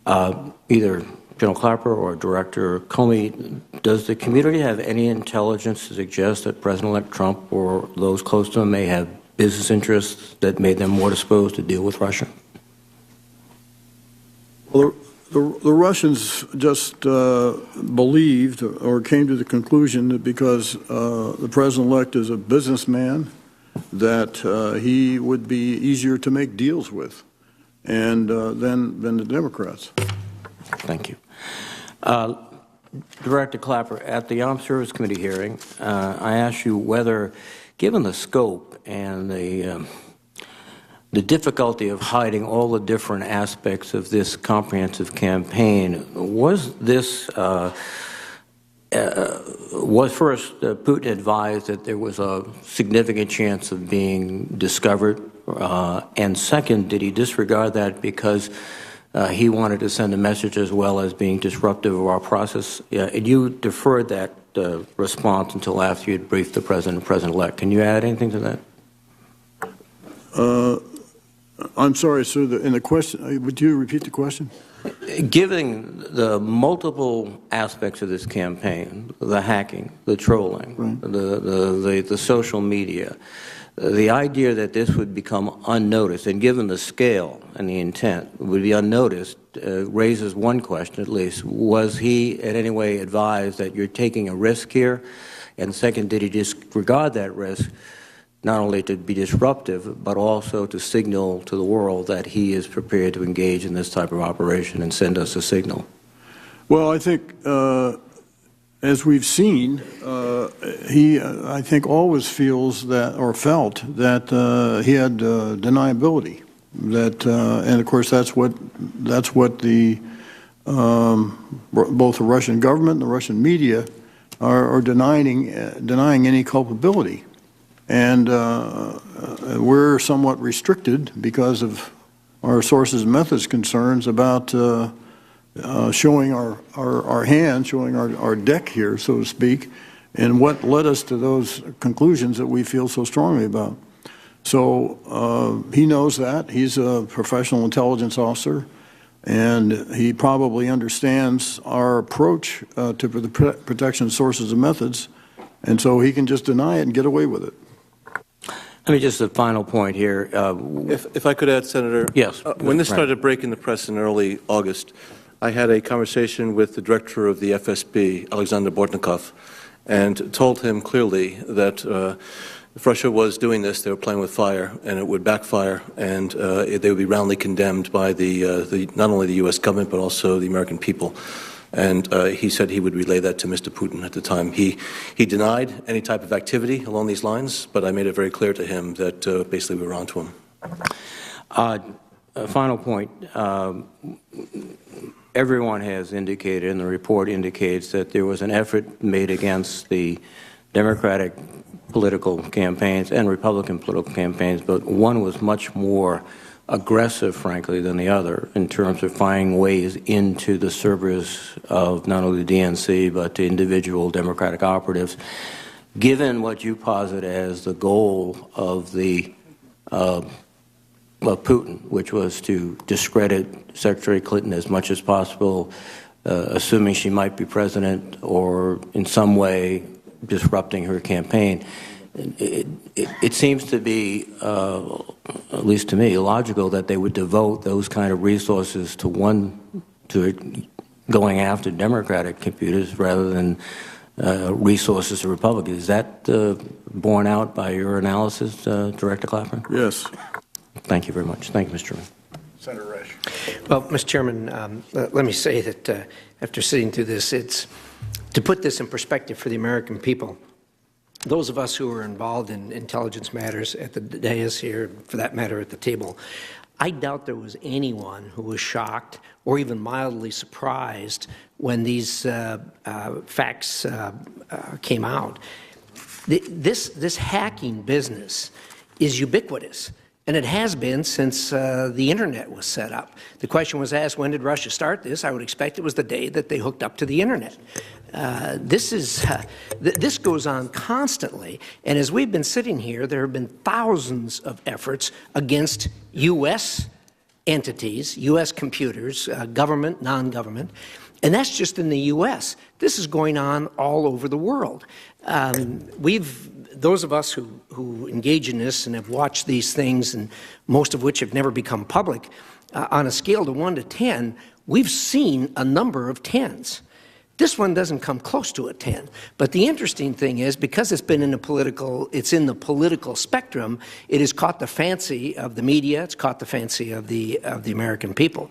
Either General Clapper or Director Comey, does the community have any intelligence to suggest that President-elect Trump or those close to him may have business interests that made them more disposed to deal with Russia? Well, the Russians just believed or came to the conclusion that because the president-elect is a businessman, that he would be easier to make deals with and than the Democrats. Thank you. Director Clapper, at the Armed Services Committee hearing, I asked you whether, given the scope and the difficulty of hiding all the different aspects of this comprehensive campaign, was this, was first Putin advised that there was a significant chance of being discovered, and second, did he disregard that because he wanted to send a message as well as being disruptive of our process? And you deferred that response until after you had briefed the President and President-elect. Can you add anything to that? I'm sorry, sir. In the question, would you repeat the question? Given the multiple aspects of this campaign, the hacking, the trolling, right, the social media, the idea that this would become unnoticed, and given the scale and the intent, would be unnoticed, raises one question at least. Was he in any way advised that you're taking a risk here? And second, did he disregard that risk, not only to be disruptive, but also to signal to the world that he is prepared to engage in this type of operation and send us a signal? Well, I think, as we've seen, he, I think, always feels that, or felt that he had deniability. That, and of course, that's what the both the Russian government and the Russian media are denying any culpability. And we're somewhat restricted because of our sources and methods concerns about showing our hand, showing our deck here, so to speak, and what led us to those conclusions that we feel so strongly about. So he knows that. He's a professional intelligence officer, and he probably understands our approach to the protection of sources and methods, and so he can just deny it and get away with it. Let me just a final point here. If I could add, Senator. Yes. When this started breaking the press in early August, I had a conversation with the director of the FSB, Alexander Bortnikov, and told him clearly that if Russia was doing this, they were playing with fire, and it would backfire, and they would be roundly condemned by not only the U.S. government, but also the American people. And he said he would relay that to Mr. Putin at the time. He denied any type of activity along these lines, but I made it very clear to him that basically we were on to him. A final point. Everyone has indicated, and the report indicates, that there was an effort made against the Democratic political campaigns and Republican political campaigns, but one was much more aggressive, frankly, than the other in terms of finding ways into the servers of not only the DNC but the individual Democratic operatives. Given what you posit as the goal of Putin, which was to discredit Secretary Clinton as much as possible, assuming she might be president, or in some way disrupting her campaign, it seems to be, at least to me, illogical that they would devote those kind of resources to going after Democratic computers rather than resources to Republicans. Is that borne out by your analysis, Director Clapper? Yes. Thank you very much. Thank you, Mr. Chairman. Senator Resch. Well, Mr. Chairman, let me say that after sitting through this, it's to put this in perspective for the American people. Those of us who are involved in intelligence matters at the dais here, for that matter at the table, I doubt there was anyone who was shocked or even mildly surprised when these facts came out. This hacking business is ubiquitous, and it has been since the Internet was set up. The question was asked, when did Russia start this? I would expect it was the day that they hooked up to the Internet. This goes on constantly, and as we've been sitting here, there have been thousands of efforts against U.S. entities, U.S. computers, government, non-government, and that's just in the U.S. This is going on all over the world. Those of us who engage in this and have watched these things, and most of which have never become public, on a scale to 1 to 10, we've seen a number of 10s. This one doesn't come close to a 10. But the interesting thing is, because it's in the political spectrum, it has caught the fancy of the media, it's caught the fancy of the American people.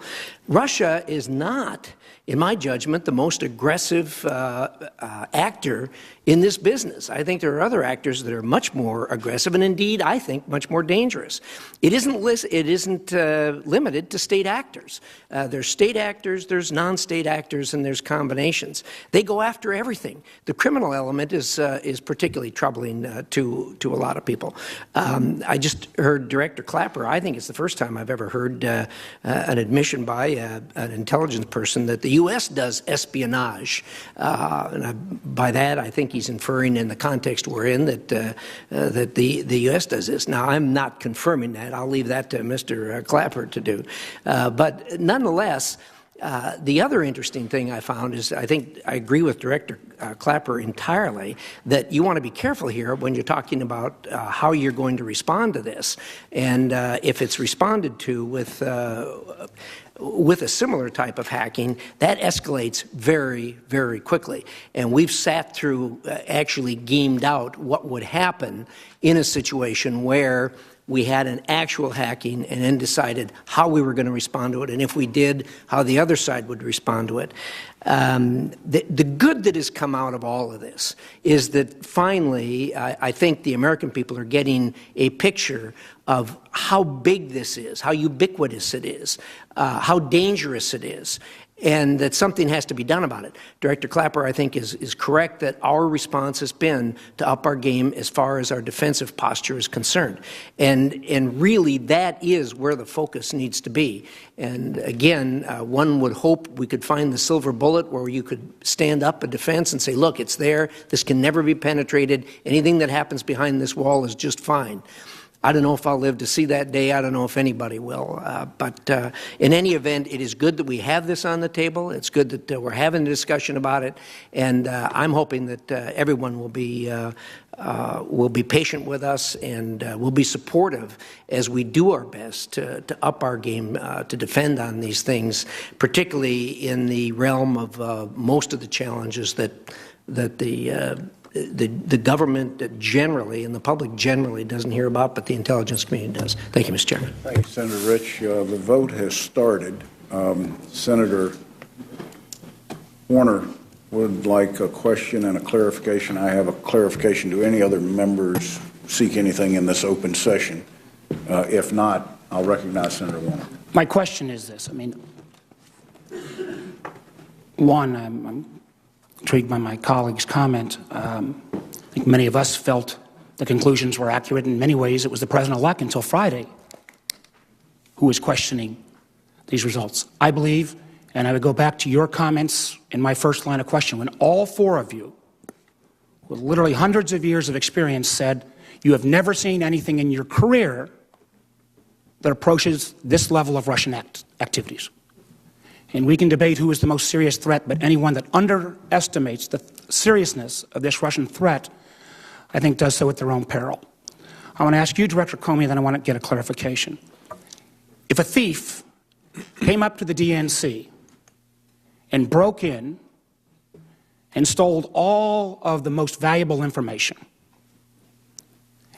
Russia is not, in my judgment, the most aggressive actor in this business. I think there are other actors that are much more aggressive, and indeed, I think, much more dangerous. It isn't limited to state actors. There's state actors, there's non-state actors, and there's combinations. investigations. They go after everything. The criminal element is particularly troubling to a lot of people. I just heard Director Clapper. I think it's the first time I've ever heard an admission by an intelligence person that the U.S. does espionage. By that, I think he's inferring in the context we're in that the U.S. does this. Now, I'm not confirming that. I'll leave that to Mr. Clapper to do. But nonetheless, the other interesting thing I found is I think I agree with Director Clapper entirely that you want to be careful here when you're talking about how you're going to respond to this. And if it's responded to with a similar type of hacking, that escalates very, very quickly. And we've sat through, actually gamed out what would happen in a situation where we had an actual hacking and then decided how we were going to respond to it, and if we did, how the other side would respond to it. The good that has come out of all of this is that finally, I think the American people are getting a picture of how big this is, how ubiquitous it is, how dangerous it is, and that something has to be done about it. Director Clapper, I think, is correct that our response has been to up our game as far as our defensive posture is concerned. And really, that is where the focus needs to be. And again, one would hope we could find the silver bullet where you could stand up a defense and say, look, it's there, this can never be penetrated, anything that happens behind this wall is just fine. I don't know if I'll live to see that day. I don't know if anybody will. But in any event, it is good that we have this on the table. It's good that we're having a discussion about it. And I'm hoping that everyone will be patient with us and will be supportive as we do our best to up our game to defend on these things, particularly in the realm of most of the challenges that the government generally and the public generally doesn't hear about, but the intelligence community does. Thank you, Mr. Chairman. Thank you, Senator Rich. The vote has started. Senator Warner would like a question and a clarification. I have a clarification. Do any other members seek anything in this open session? If not, I'll recognize Senator Warner. My question is this. I mean, one, I'm intrigued by my colleague's comment. I think many of us felt the conclusions were accurate. In many ways, it was the president-elect until Friday who was questioning these results. I believe, and I would go back to your comments in my first line of question, when all four of you, with literally hundreds of years of experience, said you have never seen anything in your career that approaches this level of Russian activities. And we can debate who is the most serious threat, but anyone that underestimates the seriousness of this Russian threat, I think, does so at their own peril. I want to ask you, Director Comey, then I want to get a clarification. If a thief came up to the DNC and broke in and stole all of the most valuable information,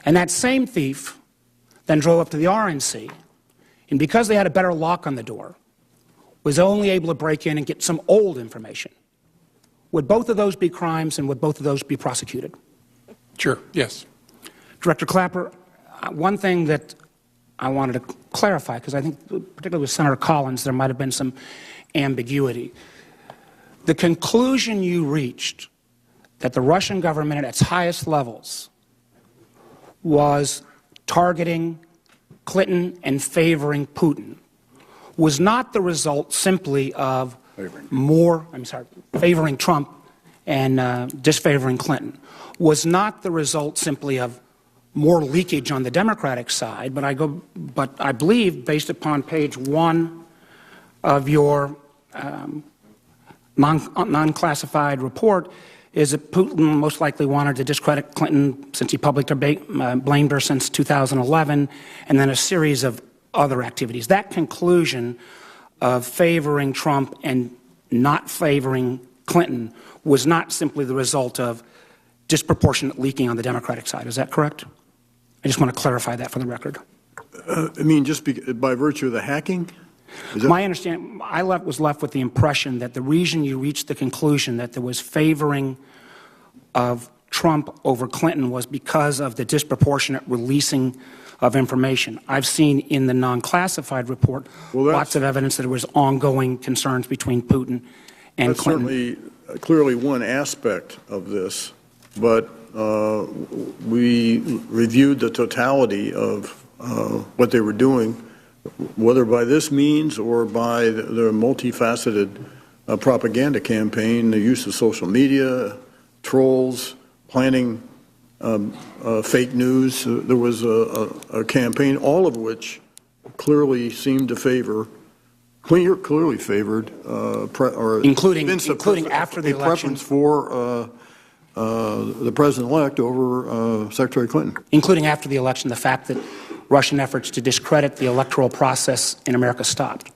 and that same thief then drove up to the RNC, and because they had a better lock on the door, was only able to break in and get some old information, would both of those be crimes and would both of those be prosecuted? Sure, yes. Director Clapper, one thing that I wanted to clarify, because I think particularly with Senator Collins there might have been some ambiguity. The conclusion you reached that the Russian government at its highest levels was targeting Clinton and favoring Putin was not the result simply of favoring Trump and disfavoring Clinton, was not the result simply of more leakage on the Democratic side, but I believe, based upon page 1 of your non-classified report, is that Putin most likely wanted to discredit Clinton since he publicly blamed her since 2011, and then a series of other activities. That conclusion of favoring Trump and not favoring Clinton was not simply the result of disproportionate leaking on the Democratic side. Is that correct? I just want to clarify that for the record. I mean, just by virtue of the hacking? My understanding, I was left with the impression that the reason you reached the conclusion that there was favoring of Trump over Clinton was because of the disproportionate releasing of information. I've seen in the non-classified report lots of evidence that there was ongoing concerns between Putin and Clinton. clearly one aspect of this, but we reviewed the totality of what they were doing, whether by this means or by the multifaceted propaganda campaign, the use of social media, trolls, planning fake news. There was a campaign, all of which clearly seemed to favor, clearly favored, including after the election, preference for the president-elect over Secretary Clinton. Including after the election, the fact that Russian efforts to discredit the electoral process in America stopped.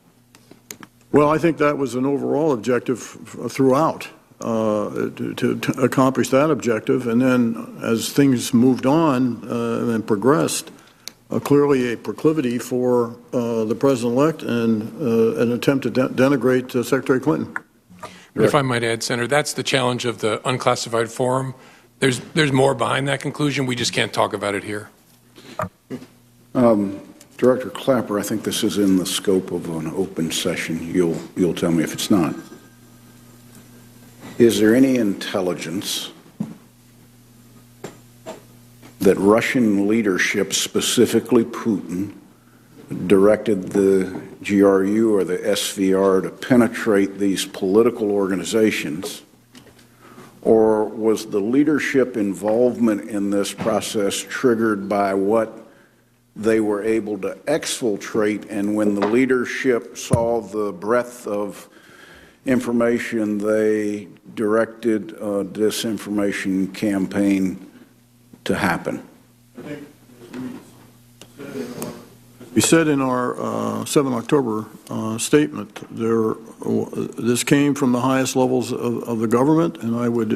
Well, I think that was an overall objective throughout, to accomplish that objective. And then as things moved on and progressed, clearly a proclivity for the president-elect and an attempt to denigrate Secretary Clinton. If I might add, Senator, that's the challenge of the unclassified forum. There's more behind that conclusion. We just can't talk about it here. Director Clapper, I think this is in the scope of an open session. You'll tell me if it's not. Is there any intelligence that Russian leadership, specifically Putin, directed the GRU or the SVR to penetrate these political organizations? Or was the leadership involvement in this process triggered by what they were able to exfiltrate, and when the leadership saw the breadth of information, they directed a disinformation campaign to happen? We said in our 7 October statement, this came from the highest levels of the government, and I would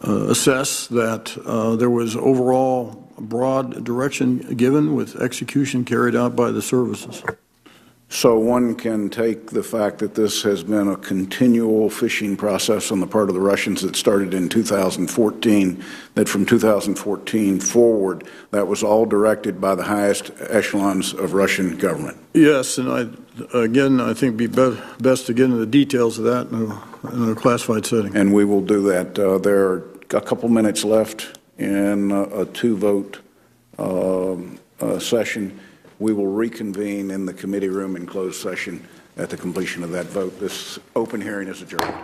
assess that there was overall broad direction given with execution carried out by the services. So one can take the fact that this has been a continual phishing process on the part of the Russians that started in 2014, that from 2014 forward, that was all directed by the highest echelons of Russian government. Yes, and I think it'd be best to get into the details of that in a classified setting. And we will do that. There are a couple minutes left in a two-vote session. We will reconvene in the committee room in closed session at the completion of that vote. This open hearing is adjourned.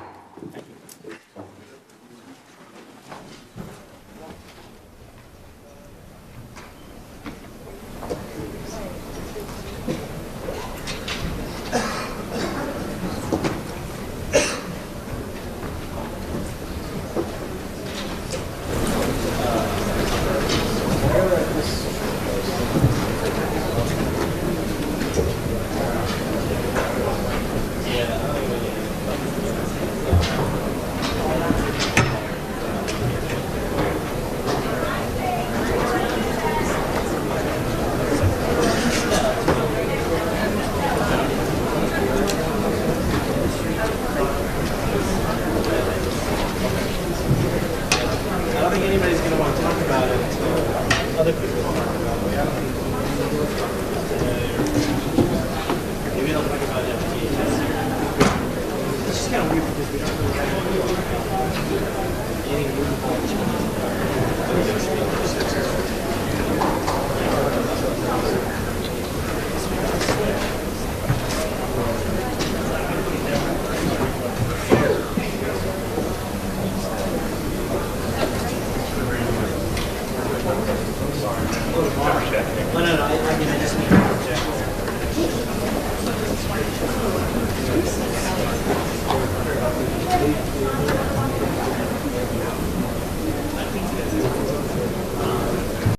No, I just